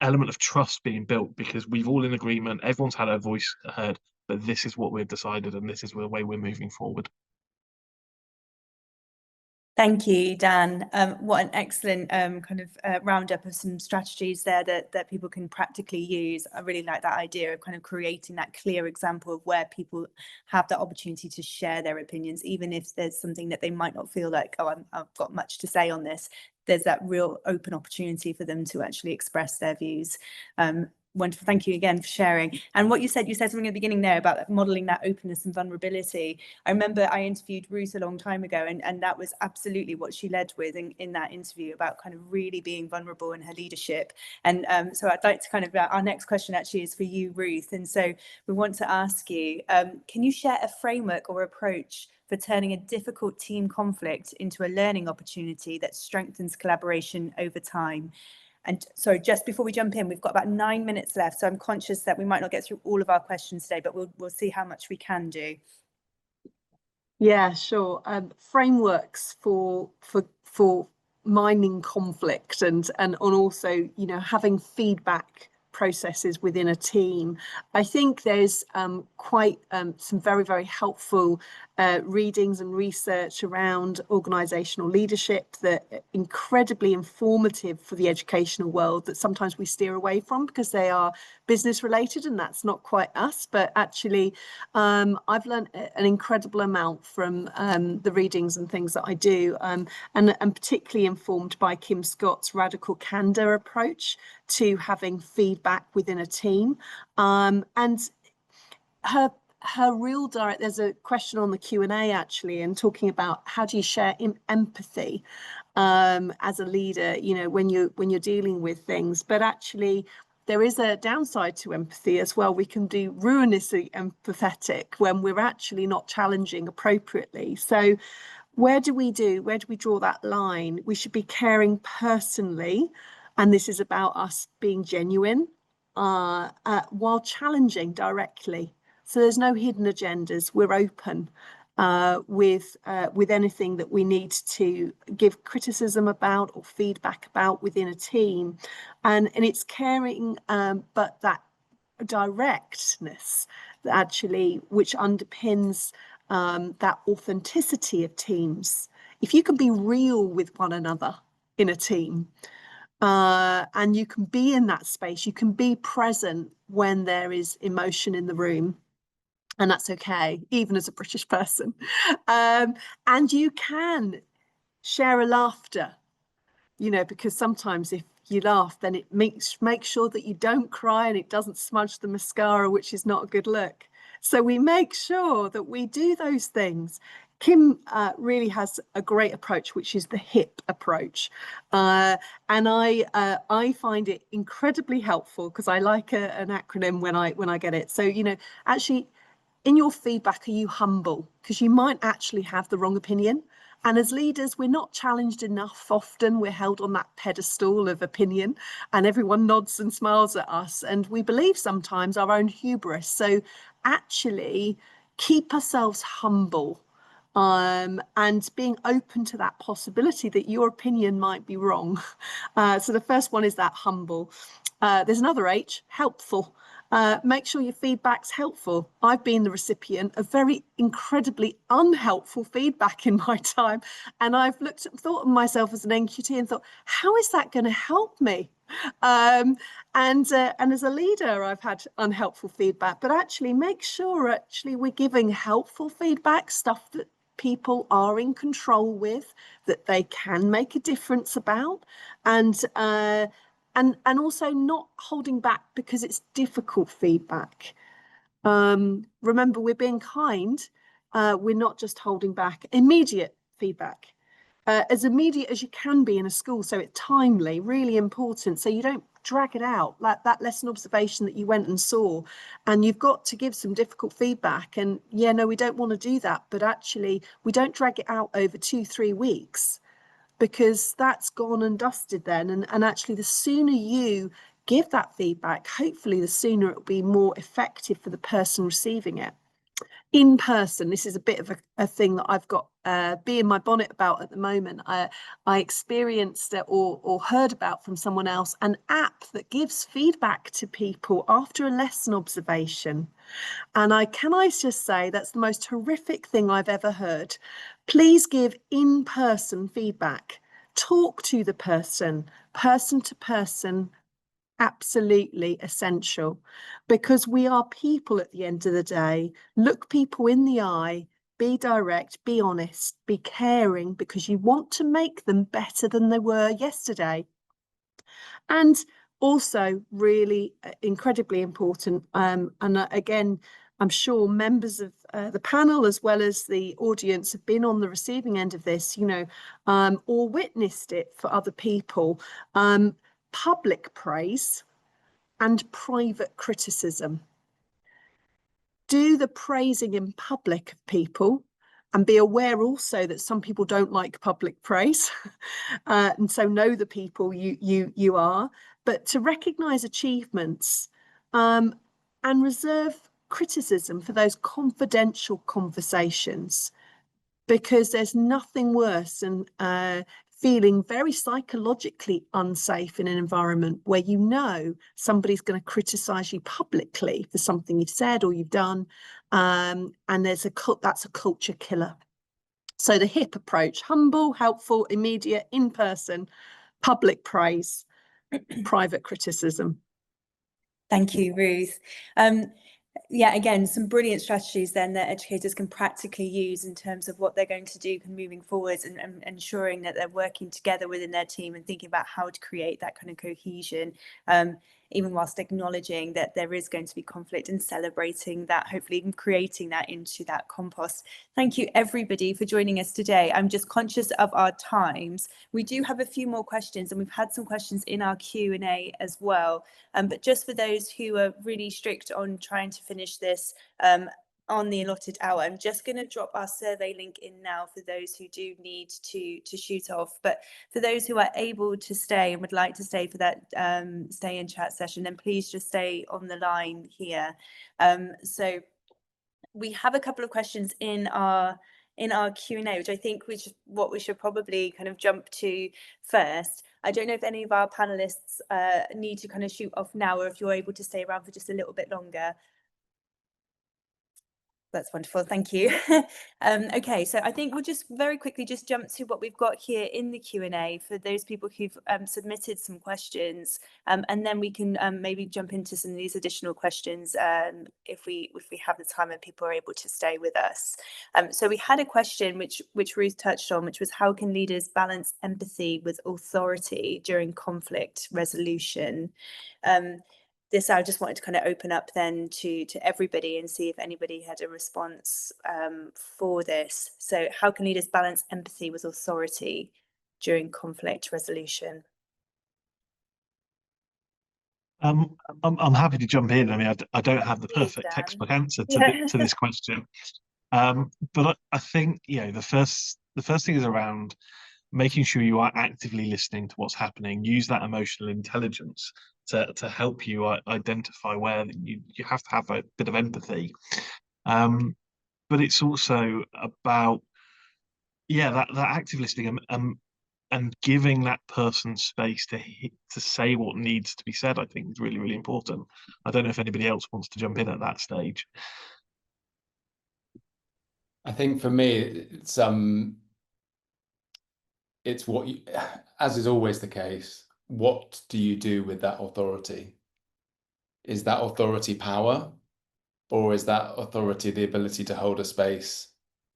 element of trust being built, because we've all in agreement, everyone's had their voice heard, but this is what we've decided and this is the way we're moving forward. Thank you, Dan. What an excellent kind of roundup of some strategies there that people can practically use. I really like that idea of kind of creating that clear example of where people have the opportunity to share their opinions, even if there's something that they might not feel like, oh, I've got much to say on this. There's that real open opportunity for them to actually express their views. Wonderful. Thank you again for sharing. And what you said something at the beginning there about modeling that openness and vulnerability. I remember I interviewed Ruth a long time ago, and that was absolutely what she led with in that interview, about kind of really being vulnerable in her leadership. And so I'd like to kind of, our next question actually is for you, Ruth. And so we want to ask you, can you share a framework or approach for turning a difficult team conflict into a learning opportunity that strengthens collaboration over time? And so just before we jump in, we've got about 9 minutes left. So I'm conscious that we might not get through all of our questions today, but we'll see how much we can do. Yeah, sure. Frameworks for mining conflict and also, you know, having feedback processes within a team. I think there's quite some very, very helpful readings and research around organizational leadership that are incredibly informative for the educational world, that sometimes we steer away from because they are business related, and that's not quite us. But actually, I've learned an incredible amount from the readings and things that I do, and particularly informed by Kim Scott's radical candor approach to having feedback within a team, and her real direct. There's a question on the Q&A actually, and talking about how do you share empathy as a leader, you know, when you're dealing with things. But actually, there is a downside to empathy as well. We can do ruinously empathetic when we're actually not challenging appropriately. So where do we draw that line? We should be caring personally, and this is about us being genuine while challenging directly. So there's no hidden agendas. We're open with anything that we need to give criticism about or feedback about within a team, and it's caring, but that directness actually, which underpins that authenticity of teams. If you can be real with one another in a team, and you can be in that space, you can be present when there is emotion in the room. And that's okay, even as a British person. And you can share a laughter, you know, because sometimes if you laugh, then it makes sure that you don't cry and it doesn't smudge the mascara, which is not a good look. So we make sure that we do those things. Kim really has a great approach, which is the HIP approach. And I find it incredibly helpful because I like an acronym when I get it. So, you know, actually, in your feedback, are you humble? Because you might actually have the wrong opinion. And as leaders, we're not challenged enough. Often we're held on that pedestal of opinion and everyone nods and smiles at us. And we believe sometimes our own hubris. So actually keep ourselves humble, and being open to that possibility that your opinion might be wrong. So the first one is that humble. There's another H, helpful. Make sure your feedback's helpful. I've been the recipient of very incredibly unhelpful feedback in my time, and I've thought of myself as an NQT and thought, how is that going to help me? And as a leader, I've had unhelpful feedback, but actually make sure we're giving helpful feedback, stuff that people are in control with, that they can make a difference about, and also not holding back because it's difficult feedback. Remember, we're being kind. We're not just holding back. Immediate feedback. As immediate as you can be in a school, so it's timely, really important, so you don't drag it out, like that lesson observation that you went and saw, and you've got to give some difficult feedback. And yeah, no, we don't want to do that, but actually we don't drag it out over 2-3 weeks, because that's gone and dusted then. And actually, the sooner you give that feedback, hopefully the sooner it'll be more effective for the person receiving it. In person, this is a bit of a thing that I've got bee in my bonnet about at the moment. I experienced or heard about from someone else an app that gives feedback to people after a lesson observation. And I just say that's the most horrific thing I've ever heard. Please give in-person feedback. Talk to the person to person. Absolutely essential, because we are people at the end of the day. Look people in the eye, be direct, be honest, be caring, because you want to make them better than they were yesterday. And also really incredibly important, and again, I'm sure members of the panel as well as the audience have been on the receiving end of this, or witnessed it for other people. Public praise and private criticism. Do the praising in public of people, and be aware also that some people don't like public praise, and so know the people you are. But to recognise achievements, and reserve criticism for those confidential conversations, because there's nothing worse than feeling very psychologically unsafe in an environment where you know somebody's going to criticize you publicly for something you've said or you've done, and that's a culture killer. So the HIP approach: humble, helpful, immediate, in person, public praise, private criticism. Thank you, Ruth. Yeah, again, some brilliant strategies then that educators can practically use in terms of what they're going to do moving forwards, and ensuring that they're working together within their team and thinking about how to create that kind of cohesion, even whilst acknowledging that there is going to be conflict, and celebrating that, hopefully even creating that into that compost. Thank you everybody for joining us today. I'm just conscious of our times. We do have a few more questions, and we've had some questions in our Q&A as well. But just for those who are really strict on trying to finish this on the allotted hour, I'm just going to drop our survey link in now for those who do need to shoot off. But for those who are able to stay and would like to stay for that stay in chat session, then please just stay on the line here. So we have a couple of questions in our Q&A, which I think what we should probably kind of jump to first. I don't know if any of our panelists need to kind of shoot off now, or if you're able to stay around for just a little bit longer. That's wonderful, thank you. Okay, so I think we'll just very quickly just jump to what we've got here in the Q&A for those people who've submitted some questions, and then we can maybe jump into some of these additional questions if we have the time and people are able to stay with us. So we had a question which Ruth touched on, which was, how can leaders balance empathy with authority during conflict resolution? This I just wanted to kind of open up then to everybody and see if anybody had a response for this. So how can leaders balance empathy with authority during conflict resolution? I'm happy to jump in. I mean, I don't have the perfect textbook answer to this question, but I think the first thing is around making sure you are actively listening to what's happening. Use that emotional intelligence to help you identify where you have to have a bit of empathy. But it's also about that active listening and giving that person space to say what needs to be said. I think is really, really important. I don't know if anybody else wants to jump in at that stage. I think for me, it's what you, as is always the case, what do you do with that authority? Is that authority power, or is that authority the ability to hold a space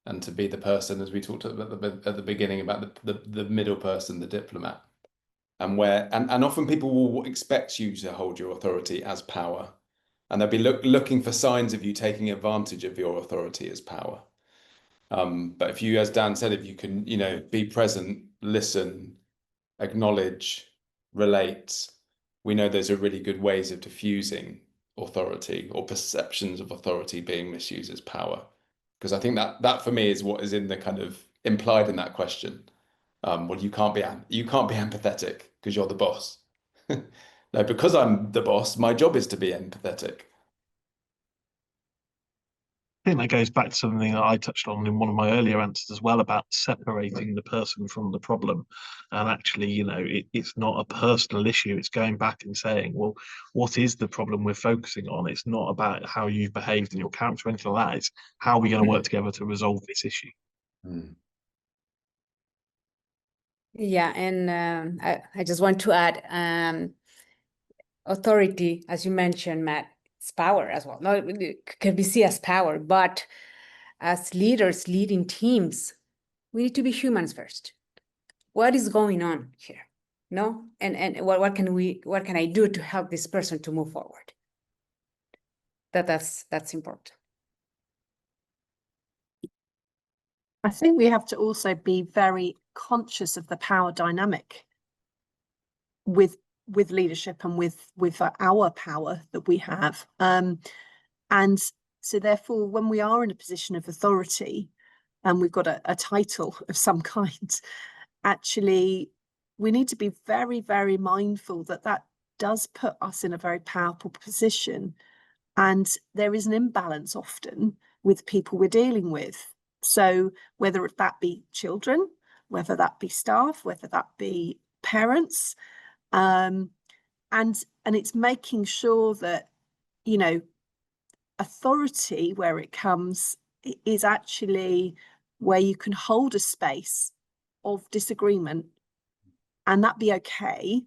and to be the person, as we talked about at the beginning, about the middle person, the diplomat? And often people will expect you to hold your authority as power, and they'll be looking for signs of you taking advantage of your authority as power. But if you, as Dan said, if you can, be present, listen, acknowledge, relate, we know those are really good ways of diffusing authority or perceptions of authority being misused as power. Because I think that for me is what is in the kind of implied in that question. Well, you can't be empathetic because you're the boss. No, because I'm the boss, my job is to be empathetic. I think that goes back to something that I touched on in one of my earlier answers as well, about separating the person from the problem. And actually, it's not a personal issue. It's going back and saying, well, what is the problem we're focusing on? It's not about how you've behaved in your character or anything like that. It's how are we going to work together to resolve this issue? Yeah, and I just want to add, authority, as you mentioned, Matt, it's power as well. No, it can be seen as power, but as leaders leading teams, we need to be humans first. What is going on here? No, and what can I do to help this person to move forward? That's important. I think we have to also be very conscious of the power dynamic with leadership and with our power that we have. And so therefore, when we are in a position of authority and we've got a title of some kind, actually, we need to be very, very mindful that does put us in a very powerful position. And there is an imbalance often with people we're dealing with. So whether that be children, whether that be staff, whether that be parents, and it's making sure that, authority, where it comes, is actually where you can hold a space of disagreement and that be okay.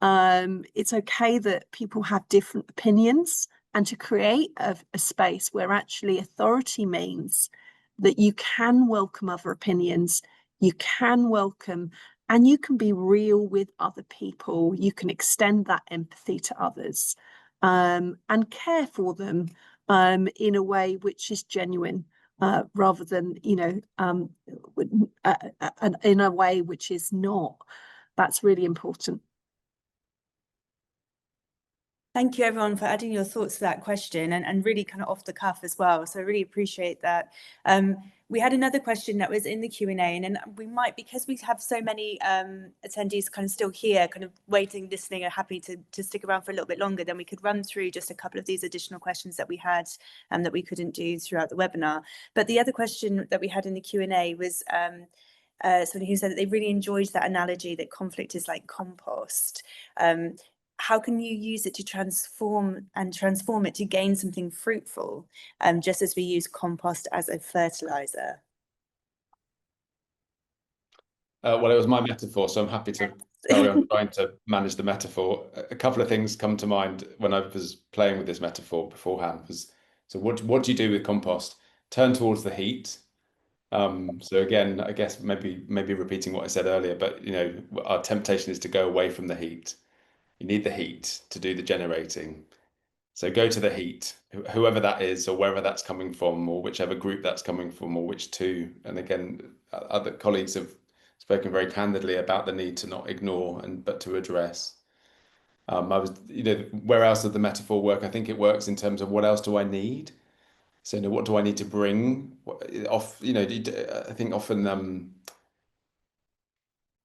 It's okay that people have different opinions, and to create a space where actually authority means that you can welcome other opinions, you can welcome, and you can be real with other people. You can extend that empathy to others, and care for them in a way which is genuine, rather than, in a way which is not. That's really important. Thank you everyone for adding your thoughts to that question, and really kind of off the cuff as well. So I really appreciate that. We had another question that was in the Q&A, and then we might, because we have so many attendees kind of still here, kind of waiting, listening, are happy to stick around for a little bit longer, then we could run through just a couple of these additional questions that we had that we couldn't do throughout the webinar. But the other question that we had in the Q&A was somebody who said that they really enjoyed that analogy that conflict is like compost. How can you use it to transform it to gain something fruitful, just as we use compost as a fertilizer? Well, it was my metaphor, so I'm happy to carry on trying to manage the metaphor. A couple of things come to mind when I was playing with this metaphor beforehand. So what do you do with compost? Turn towards the heat. So again, I guess maybe repeating what I said earlier, but our temptation is to go away from the heat. You need the heat to do the generating. So go to the heat, whoever that is, or wherever that's coming from, or whichever group that's coming from, or which two. And again, other colleagues have spoken very candidly about the need to not ignore but to address. Where else does the metaphor work? I think it works in terms of what else do I need? So, what do I need to bring? I think often,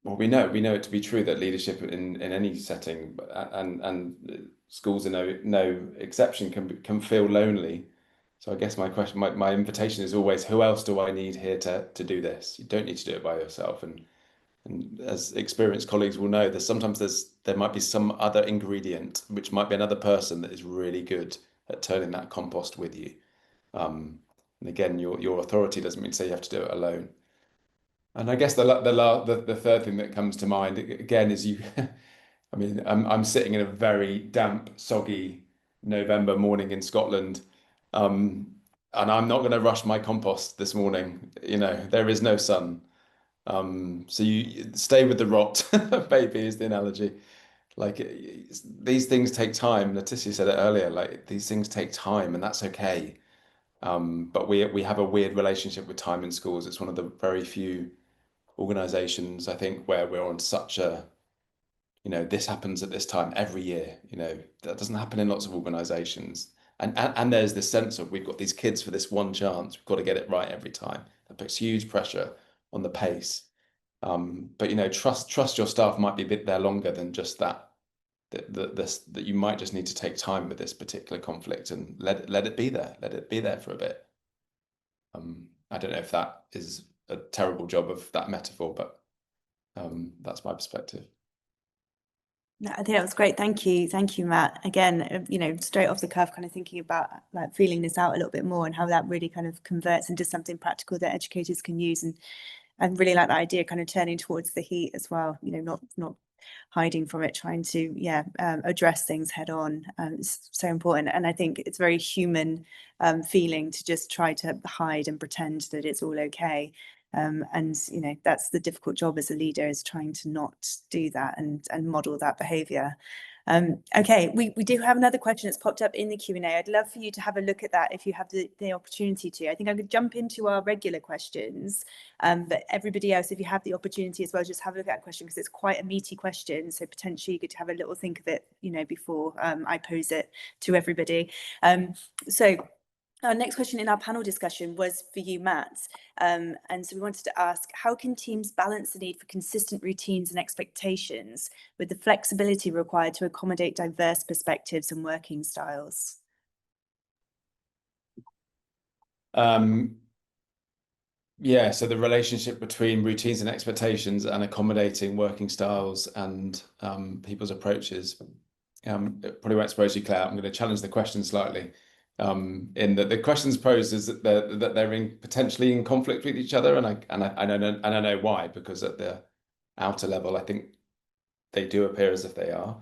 well, we know it to be true that leadership in any setting, and schools are no exception, can feel lonely. So I guess my invitation is always, who else do I need here to do this? You don't need to do it by yourself. And as experienced colleagues will know, there might be some other ingredient, which might be another person that is really good at turning that compost with you. And again, your authority doesn't mean to say you have to do it alone. And I guess the third thing that comes to mind again is I mean, I'm sitting in a very damp, soggy November morning in Scotland, and I'm not going to rush my compost this morning. You know, there is no sun. So you stay with the rot, baby, is the analogy. Like these things take time. Letitia said it earlier. Like these things take time, and that's okay. But we have a weird relationship with time in schools. It's one of the very few organizations, I think, where we're on such a, this happens at this time every year. That doesn't happen in lots of organizations. And there's this sense of we've got these kids for this one chance. We've got to get it right every time. That puts huge pressure on the pace. But trust your staff might be a bit there longer than just that. That you might just need to take time with this particular conflict and let it be there. Let it be there for a bit. I don't know if that is a terrible job of that metaphor, but that's my perspective. No, I think that was great. Thank you, Matt. Again, straight off the cuff, kind of thinking about like feeling this out a little bit more and how that really kind of converts into something practical that educators can use, and really like the idea, kind of turning towards the heat as well. Not hiding from it, trying to address things head on. It's so important, and I think it's very human feeling to just try to hide and pretend that it's all okay. And that's the difficult job as a leader, is trying to not do that and model that behavior. Okay, we do have another question that's popped up in the Q&A. I'd love for you to have a look at that if you have the opportunity to. I think I could jump into our regular questions, but everybody else, if you have the opportunity as well, just have a look at that question, because it's quite a meaty question. So potentially you could have a little think of it, before I pose it to everybody. So our next question in our panel discussion was for you, Matt. And so we wanted to ask, how can teams balance the need for consistent routines and expectations with the flexibility required to accommodate diverse perspectives and working styles? Yeah, so the relationship between routines and expectations and accommodating working styles and people's approaches. It probably won't surprise you, Claire. I'm going to challenge the question slightly. In that the questions posed is that they're potentially in conflict with each other, and I know why, because at the outer level, I think they do appear as if they are.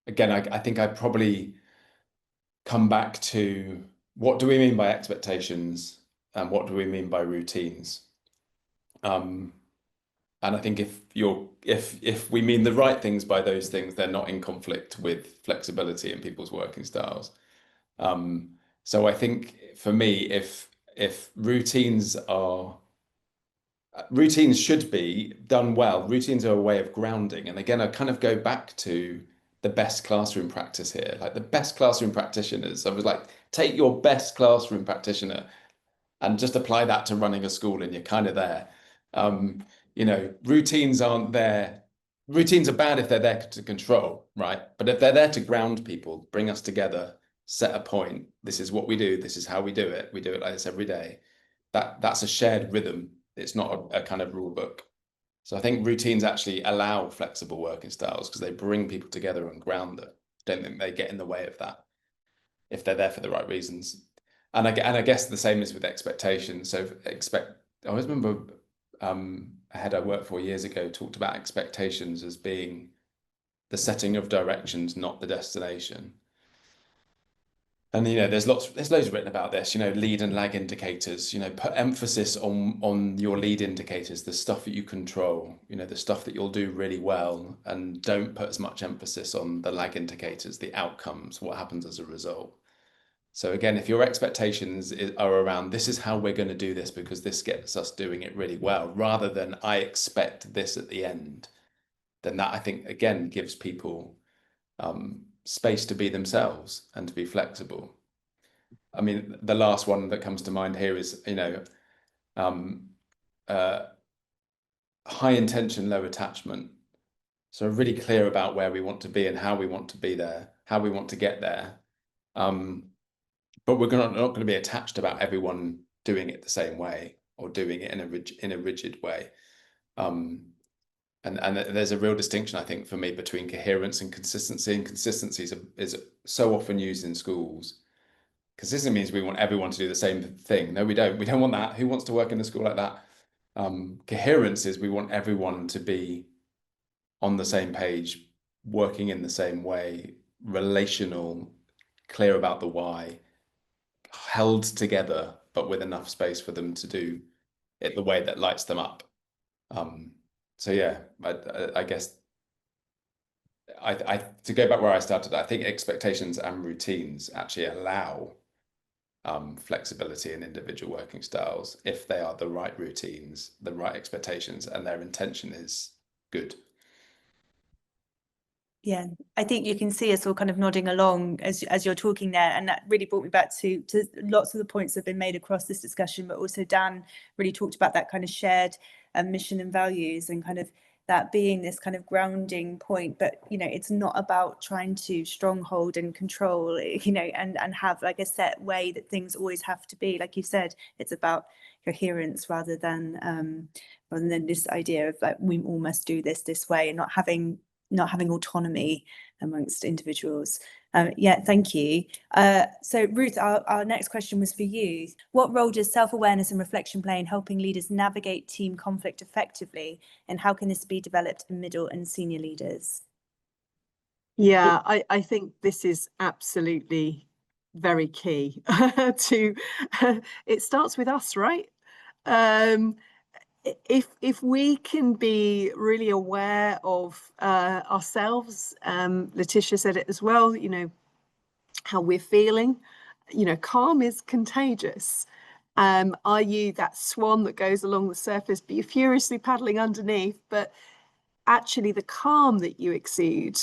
Again, I think I probably come back to, what do we mean by expectations and what do we mean by routines? And I think if we mean the right things by those things, they're not in conflict with flexibility in people's working styles. So I think for me, if routines should be done well, routines are a way of grounding. And again, I kind of go back to the best classroom practice here. Like the best classroom practitioners, I was like, take your best classroom practitioner and just apply that to running a school, and you're kind of there. Routines aren't there. Routines are bad if they're there to control, right? But if they're there to ground people, bring us together, set a point. This is what we do. This is how we do it. We do it like this every day. That's a shared rhythm. It's not a kind of rule book. So I think routines actually allow flexible working styles because they bring people together and ground them. Don't think they get in the way of that if they're there for the right reasons. And I guess the same is with expectations. So I always remember a head I worked for years ago talked about expectations as being the setting of directions, not the destination. And there's loads written about this, lead and lag indicators, put emphasis on your lead indicators, the stuff that you control, the stuff that you'll do really well, and don't put as much emphasis on the lag indicators, the outcomes, what happens as a result. So again, if your expectations are around, this is how we're going to do this because this gets us doing it really well, rather than I expect this at the end, then that I think again gives people space to be themselves and to be flexible. I mean, the last one that comes to mind here is, high intention, low attachment. So really clear about where we want to be and how we want to be there, how we want to get there. But we're not going to be attached about everyone doing it the same way or doing it in a rigid way. And there's a real distinction, I think, for me between coherence and consistency. And consistency is so often used in schools. Consistency means we want everyone to do the same thing. No, we don't. We don't want that. Who wants to work in a school like that? Coherence is we want everyone to be on the same page working in the same way, relational, clear about the why, held together, but with enough space for them to do it the way that lights them up. So yeah, I guess to go back where I started, I think expectations and routines actually allow flexibility in individual working styles if they are the right routines, the right expectations, and their intention is good. Yeah, I think you can see us all kind of nodding along as you're talking there, and that really brought me back to lots of the points that have been made across this discussion, but also Dan really talked about that kind of shared mission and values, and kind of that being this kind of grounding point. But it's not about trying to stronghold and control, and have like a set way that things always have to be. Like you said, it's about coherence rather than this idea of like we all must do this way, and not having autonomy amongst individuals. Yeah, thank you. So Ruth, our next question was for you. What role does self-awareness and reflection play in helping leaders navigate team conflict effectively, and how can this be developed in middle and senior leaders? Yeah, I think this is absolutely very key to it starts with us, right? If we can be really aware of ourselves, Letitia said it as well, how we're feeling, calm is contagious. Are you that swan that goes along the surface, but you're furiously paddling underneath? But actually the calm that you exude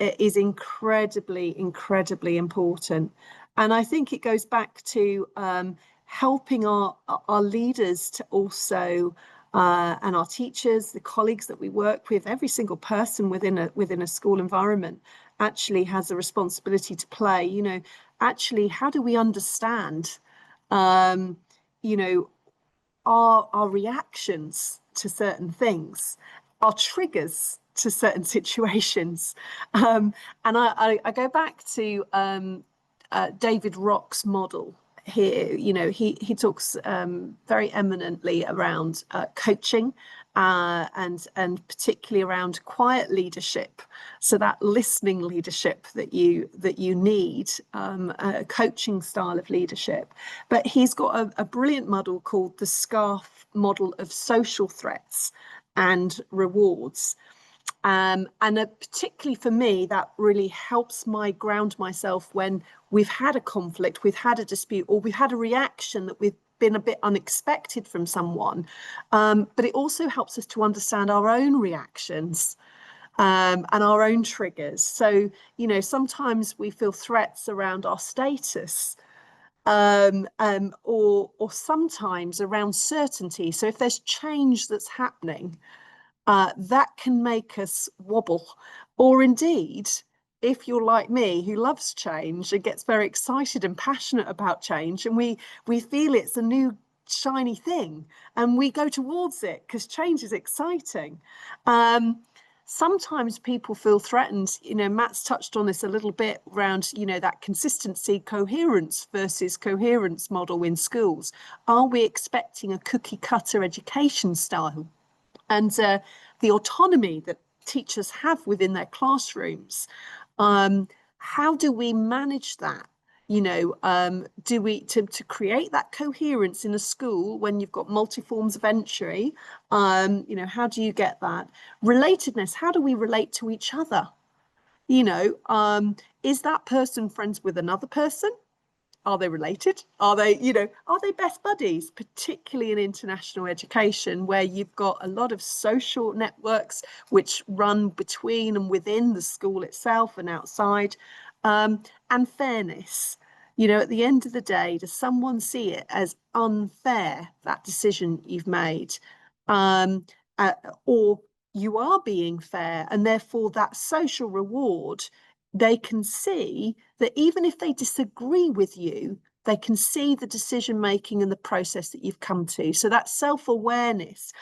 is incredibly, incredibly important. And I think it goes back to helping our leaders to also, and our teachers, the colleagues that we work with, every single person within a school environment actually has a responsibility to play. Actually, how do we understand, our reactions to certain things, our triggers to certain situations. And I go back to David Rock's model here. He talks very eminently around coaching, and particularly around quiet leadership. So that listening leadership that you need, a coaching style of leadership. But he's got a brilliant model called the SCARF model of social threats and rewards. And particularly for me, that really helps ground myself when we've had a conflict, we've had a dispute, or we've had a reaction that we've been a bit unexpected from someone. But it also helps us to understand our own reactions and our own triggers. So, sometimes we feel threats around our status, or sometimes around certainty. So if there's change that's happening, that can make us wobble. Or indeed, if you're like me, who loves change and gets very excited and passionate about change, and we feel it's a new shiny thing, and we go towards it because change is exciting. Sometimes people feel threatened. Matt's touched on this a little bit around, that consistency, coherence versus coherence model in schools. Are we expecting a cookie cutter education style? And the autonomy that teachers have within their classrooms, how do we manage that? Do we to create that coherence in a school when you've got multi forms of entry? How do you get that relatedness? How do we relate to each other? Is that person friends with another person? Are they related? Are they best buddies, particularly in international education, where you've got a lot of social networks which run between and within the school itself and outside, and fairness. At the end of the day, does someone see it as unfair, that decision you've made? Or you are being fair, and therefore that social reward, they can see that even if they disagree with you, they can see the decision making and the process that you've come to. So that self-awareness,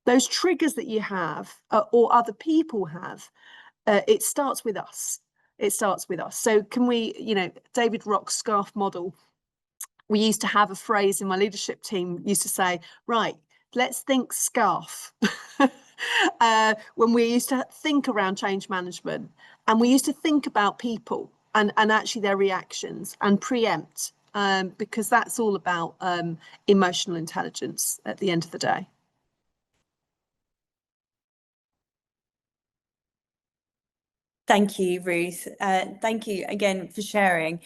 those triggers that you have, or other people have, it starts with us. It starts with us. So can we, David Rock's SCARF model, we used to have a phrase in my leadership team, used to say, right, let's think SCARF. when we used to think around change management, and we used to think about people and actually their reactions and preempt, because that's all about emotional intelligence at the end of the day. Thank you, Ruth. Thank you again for sharing.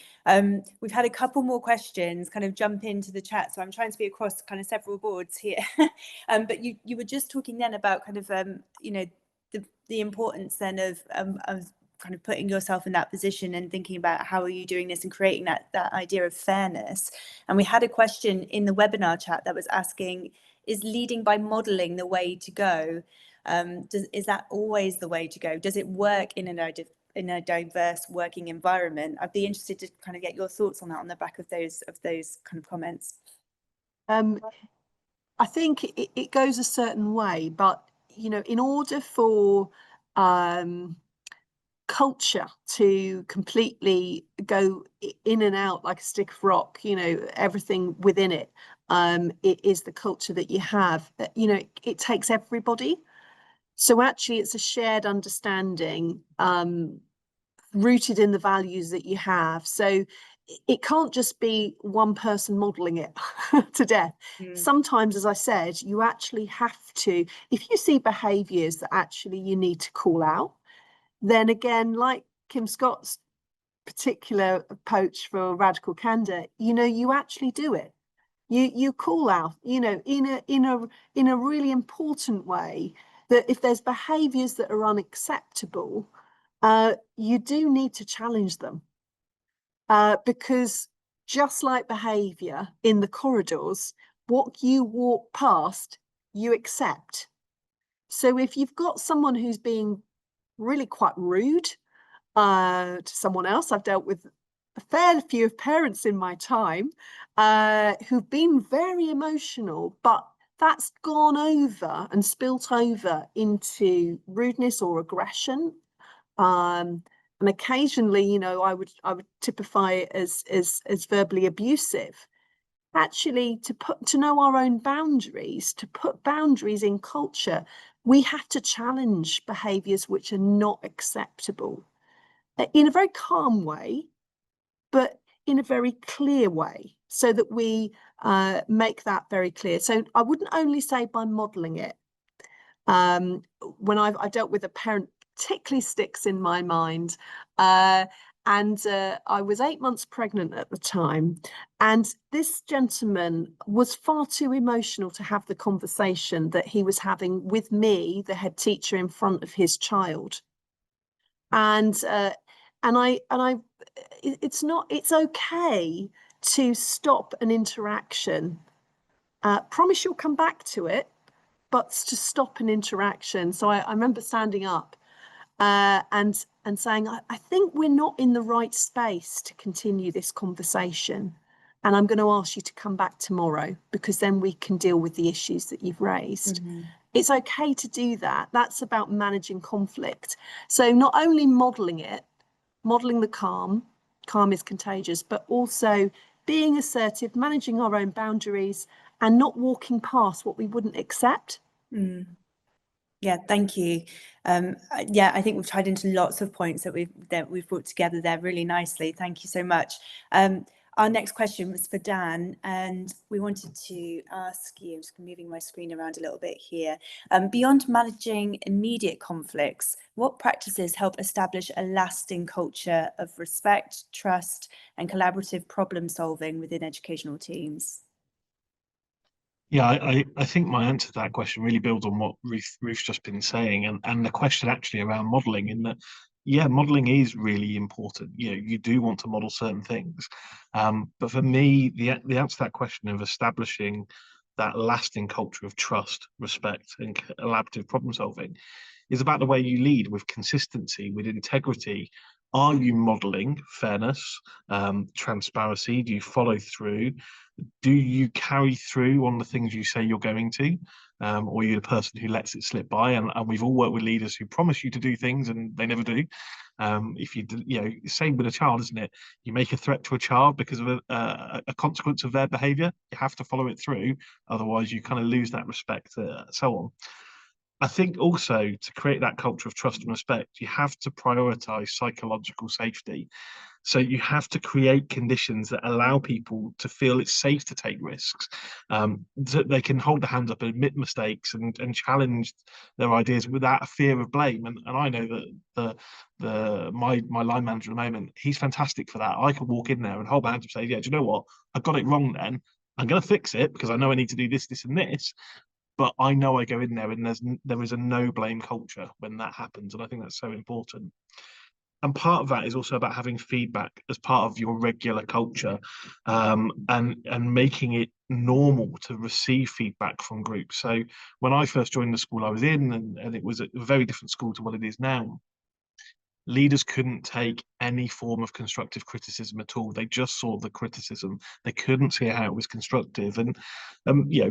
We've had a couple more questions kind of jump into the chat, so I'm trying to be across kind of several boards here. But you were just talking then about kind of you know, the importance then of kind of putting yourself in that position and thinking about how are you doing this and creating that idea of fairness. And we had a question in the webinar chat that was asking, is leading by modeling the way to go? Is that always the way to go? Does it work in a diverse working environment? I'd be interested to kind of get your thoughts on that on the back of those kind of comments. I think it goes a certain way, but you know, in order for culture to completely go in and out like a stick of rock, you know, everything within it, it is the culture that you have. You know, it takes everybody. So actually, it's a shared understanding, rooted in the values that you have. So it can't just be one person modeling it to death. Sometimes, as I said, you actually have to, if you see behaviours that actually you need to call out, then again, like Kim Scott's particular approach for radical candor, you know, you actually do it. You call out, you know, in a really important way, that if there's behaviours that are unacceptable, you do need to challenge them, because just like behaviour in the corridors, what you walk past, you accept. So if you've got someone who's being really quite rude to someone else, I've dealt with a fair few of parents in my time who've been very emotional, but that's gone over and spilt over into rudeness or aggression. And occasionally, you know, I would typify it as verbally abusive. Actually, to know our own boundaries, to put boundaries in culture, we have to challenge behaviours which are not acceptable in a very calm way, but in a very clear way, so that we make that very clear. So I wouldn't only say by modelling it. When I dealt with a parent, particularly sticks in my mind, and I was 8 months pregnant at the time, and this gentleman was far too emotional to have the conversation that he was having with me, the head teacher, in front of his child. And it's okay to stop an interaction. Promise you'll come back to it, but to stop an interaction. So I remember standing up and saying, I think we're not in the right space to continue this conversation. And I'm going to ask you to come back tomorrow, because then we can deal with the issues that you've raised. It's okay to do that. That's about managing conflict. So not only modelling it, modelling the calm is contagious, but also being assertive, managing our own boundaries, and not walking past what we wouldn't accept. Yeah, thank you. Yeah, I think we've tied into lots of points that we've brought together there really nicely. Thank you so much. Our next question was for Dan, and we wanted to ask you, I'm just moving my screen around a little bit here. Beyond managing immediate conflicts, what practices help establish a lasting culture of respect, trust, and collaborative problem solving within educational teams? Yeah, I think my answer to that question really builds on what Ruth's just been saying, and the question actually around modelling, in that, yeah, modelling is really important. You know, you do want to model certain things, but for me, the answer to that question of establishing that lasting culture of trust, respect, and collaborative problem solving is about the way you lead, with consistency, with integrity. Are you modeling fairness, transparency? Do you follow through? Do you carry through on the things you say you're going to? Or are you the person who lets it slip by? And we've all worked with leaders who promise you to do things and they never do. If you know, same with a child, isn't it? You make a threat to a child because of a consequence of their behaviour, you have to follow it through. Otherwise, you kind of lose that respect, so on. I think also to create that culture of trust and respect, you have to prioritize psychological safety. So you have to create conditions that allow people to feel it's safe to take risks, that they can hold their hands up and admit mistakes and challenge their ideas without a fear of blame. And I know that my line manager at the moment, he's fantastic for that. I can walk in there and hold my hands up and say, yeah, do you know what? I got it wrong then. I'm going to fix it because I know I need to do this, this, and this. But I know I go in there and there is a no blame culture when that happens. And I think that's so important. And part of that is also about having feedback as part of your regular culture, and making it normal to receive feedback from groups. So when I first joined the school I was in, and it was a very different school to what it is now, leaders couldn't take any form of constructive criticism at all. They just saw the criticism. They couldn't see how it was constructive. And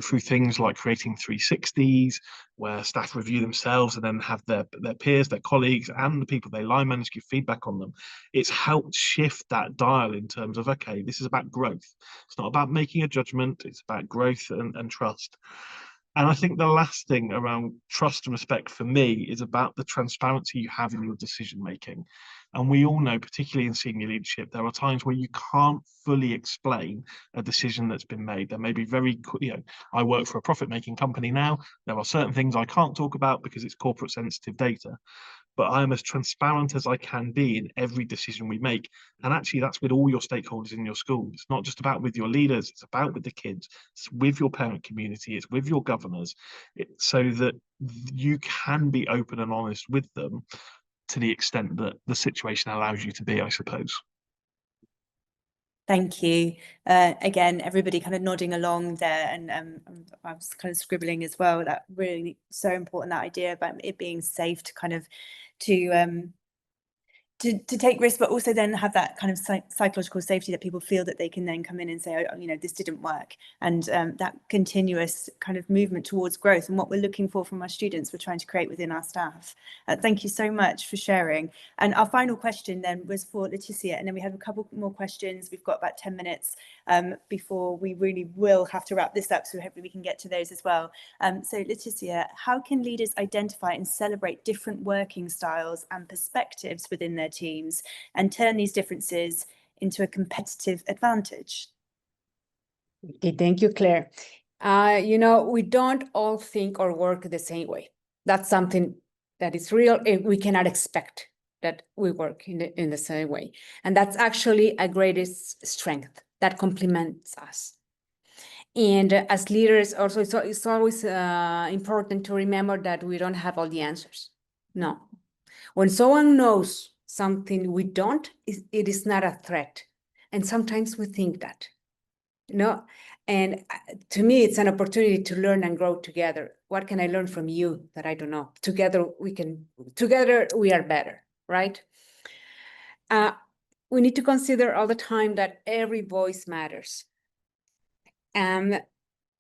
through things like creating 360s, where staff review themselves and then have their peers, their colleagues, and the people they line manage give feedback on them, it's helped shift that dial in terms of, okay, this is about growth. It's not about making a judgment, it's about growth and trust. And I think the last thing around trust and respect for me is about the transparency you have in your decision making. And we all know, particularly in senior leadership, there are times where you can't fully explain a decision that's been made. There may be I work for a profit-making company now. There are certain things I can't talk about because it's corporate sensitive data. But I'm as transparent as I can be in every decision we make. And actually, that's with all your stakeholders in your school. It's not just about with your leaders, it's about with the kids, it's with your parent community, it's with your governors, so that you can be open and honest with them to the extent that the situation allows you to be, I suppose. Thank you. Again, everybody kind of nodding along there, and I was kind of scribbling as well. That really so important, that idea about it being safe to kind of to take risks, but also then have that kind of psychological safety that people feel that they can then come in and say, oh, this didn't work. And that continuous kind of movement towards growth and what we're looking for from our students, we're trying to create within our staff. Thank you so much for sharing. And our final question then was for Leticia, and then we have a couple more questions. We've got about 10 minutes before we really will have to wrap this up, so hopefully we can get to those as well. So Leticia, how can leaders identify and celebrate different working styles and perspectives within their teams and turn these differences into a competitive advantage? Okay, thank you, Claire. We don't all think or work the same way. That's something that is real. We cannot expect that we work in the same way. And that's actually a greatest strength that complements us. And as leaders, also, it's always important to remember that we don't have all the answers. No. When someone knows something we don't, it is not a threat. And sometimes we think that. And to me, it's an opportunity to learn and grow together. What can I learn from you that I don't know? Together we are better, right? We need to consider all the time that every voice matters.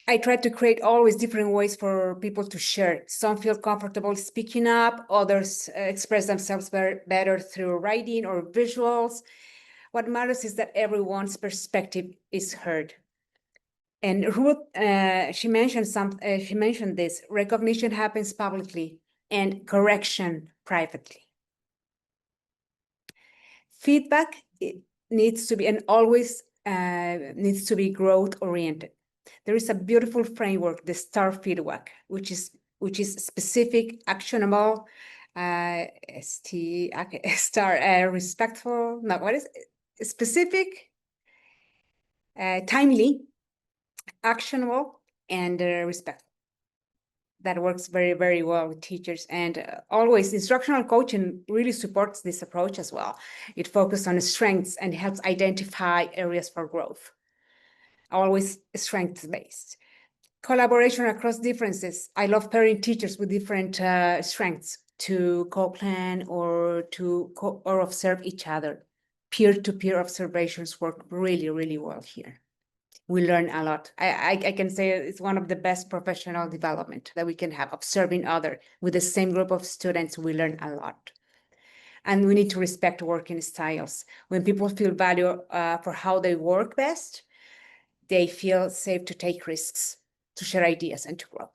I try to create always different ways for people to share. Some feel comfortable speaking up, others express themselves better through writing or visuals. What matters is that everyone's perspective is heard. And Ruth, she mentioned this: recognition happens publicly and correction privately. Feedback needs to be, and always needs to be, growth oriented. There is a beautiful framework, the STAR feedback, which is specific, actionable, respectful. No, what is it? Specific, timely, actionable, and respectful. That works very, very well with teachers. And always instructional coaching really supports this approach as well. It focuses on strengths and helps identify areas for growth. Always strengths-based. Collaboration across differences. I love pairing teachers with different strengths to co-plan or observe each other. Peer-to-peer observations work really, really well here. We learn a lot. I can say it's one of the best professional development that we can have. Observing others with the same group of students, we learn a lot. And we need to respect working styles. When people feel value for how they work best, they feel safe to take risks, to share ideas, and to grow.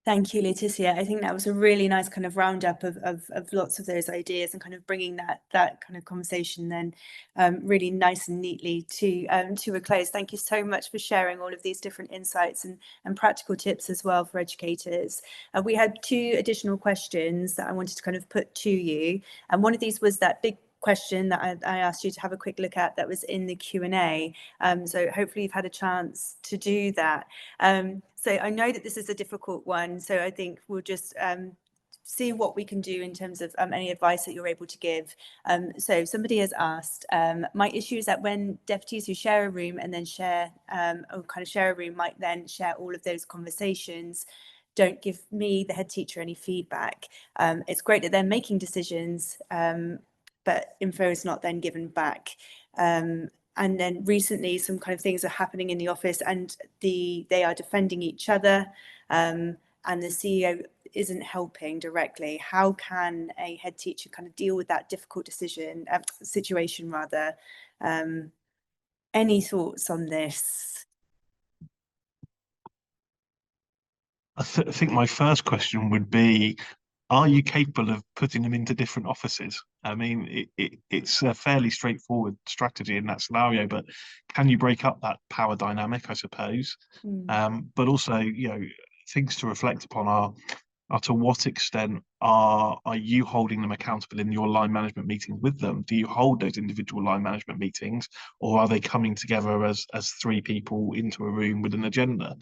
Thank you, Leticia. I think that was a really nice kind of roundup of lots of those ideas, and kind of bringing that kind of conversation then really nice and neatly to a close. Thank you so much for sharing all of these different insights and practical tips as well for educators. We had 2 additional questions that I wanted to kind of put to you, and one of these was that big question that I asked you to have a quick look at that was in the Q&A. So hopefully you've had a chance to do that. So I know that this is a difficult one, so I think we'll just see what we can do in terms of any advice that you're able to give. So somebody has asked, my issue is that when deputies who share a room and then share a room might then share all of those conversations, don't give me, the head teacher, any feedback. It's great that they're making decisions, but info is not then given back. And then recently some kind of things are happening in the office, and they are defending each other, and the CEO isn't helping directly. How can a head teacher kind of deal with that difficult situation rather? Any thoughts on this? I think my first question would be, are you capable of putting them into different offices? I mean, it's a fairly straightforward strategy in that scenario, but can you break up that power dynamic, I suppose? But also, you know, things to reflect upon are to what extent are you holding them accountable in your line management meetings with them? Do you hold those individual line management meetings, or are they coming together as 3 people into a room with an agenda?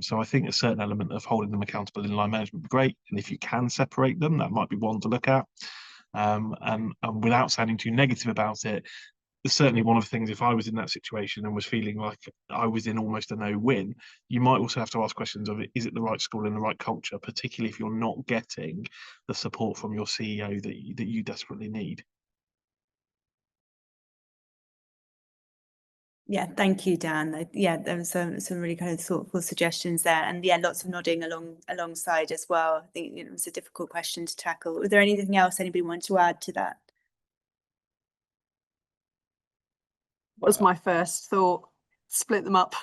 So I think a certain element of holding them accountable in line management would be great. And if you can separate them, that might be one to look at. And without sounding too negative about it, certainly one of the things, if I was in that situation and was feeling like I was in almost a no-win, you might also have to ask questions of, is it the right school and the right culture, particularly if you're not getting the support from your CEO that you desperately need. Yeah, thank you, Dan. Yeah, there was some really kind of thoughtful suggestions there, and yeah, lots of nodding alongside as well. I think it was a difficult question to tackle. Was there anything else anybody wanted to add to that? Was my first thought. Split them up.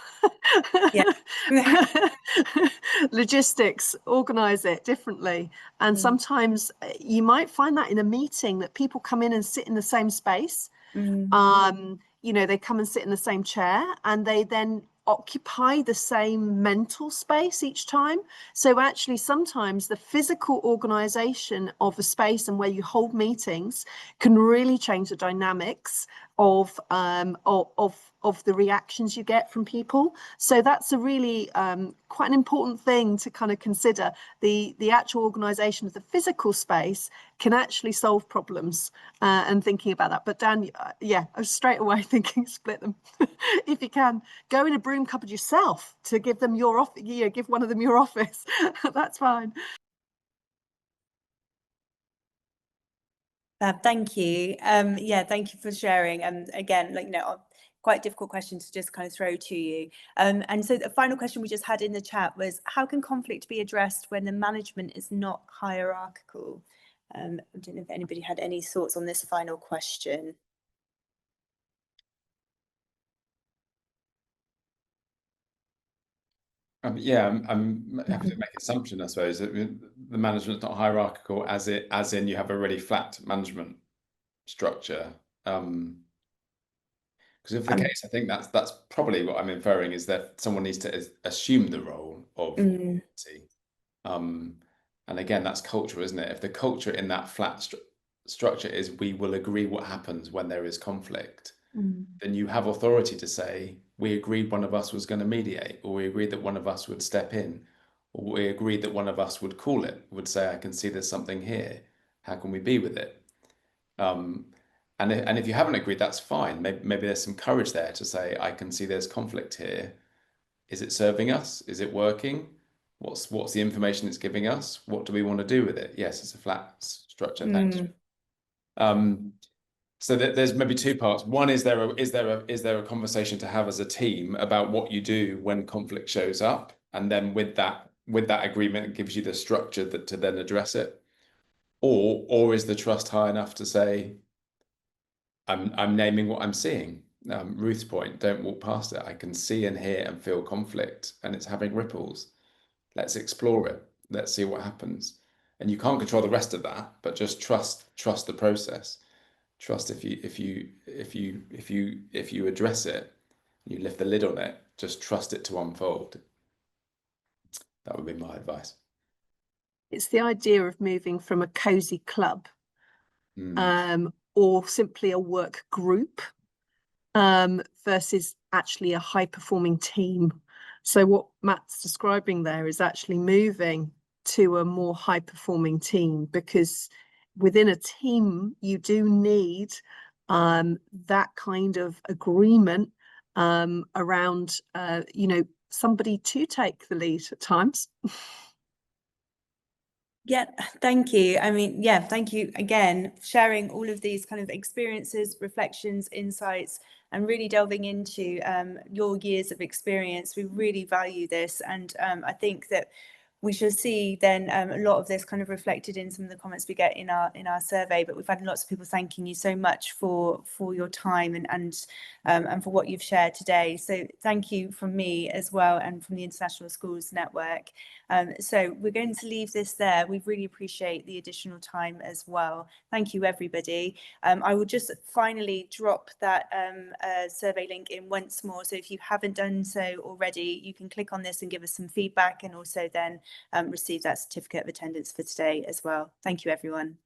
Yeah. Logistics, organize it differently. And sometimes you might find that in a meeting that people come in and sit in the same space. You know, they come and sit in the same chair, and they then occupy the same mental space each time. So actually sometimes the physical organization of a space and where you hold meetings can really change the dynamics of the reactions you get from people. So that's a really quite an important thing to kind of consider. The actual organization of the physical space can actually solve problems, and thinking about that. But Dan, yeah, I was straight away thinking split them. If you can, go in a broom cupboard yourself to give them your office, give one of them your office. That's fine. Thank you. Yeah, thank you for sharing. And again, like, you know, quite difficult question to just kind of throw to you. And so the final question we just had in the chat was, how can conflict be addressed when the management is not hierarchical? I don't know if anybody had any thoughts on this final question. Yeah, I'm happy to make an assumption, I suppose, that the management's not hierarchical, as in you have a really flat management structure. Because if the case, I think that's probably what I'm inferring, is that someone needs to assume the role of authority. And again, that's culture, isn't it? If the culture in that flat structure is we will agree what happens when there is conflict, then you have authority to say, we agreed one of us was going to mediate, or we agreed that one of us would step in, or we agreed that one of us would call it, would say, I can see there's something here. How can we be with it? And if you haven't agreed, that's fine. Maybe there's some courage there to say, I can see there's conflict here. Is it serving us? Is it working? What's the information it's giving us? What do we want to do with it? Yes, it's a flat structure. Thanks. So there's maybe 2 parts. One, is there a conversation to have as a team about what you do when conflict shows up, and then with that agreement, it gives you the structure to then address it, or is the trust high enough to say, I'm naming what I'm seeing. Ruth's point, don't walk past it. I can see and hear and feel conflict, and it's having ripples. Let's explore it. Let's see what happens. And you can't control the rest of that, but just trust the process. Trust if you address it, you lift the lid on it, just trust it to unfold. That would be my advice. It's the idea of moving from a cozy club or simply a work group versus actually a high-performing team. So what Matt's describing there is actually moving to a more high-performing team, because within a team you do need that kind of agreement around somebody to take the lead at times. Yeah, thank you. I mean, yeah, thank you again for sharing all of these kind of experiences, reflections, insights, and really delving into your years of experience. We really value this, and I think that we shall see then a lot of this kind of reflected in some of the comments we get in our survey. But we've had lots of people thanking you so much for your time and for what you've shared today. So thank you from me as well, and from the International Schools Network. So we're going to leave this there. We really appreciate the additional time as well. Thank you, everybody. I will just finally drop that survey link in once more. So if you haven't done so already, you can click on this and give us some feedback, and also then receive that certificate of attendance for today as well. Thank you, everyone.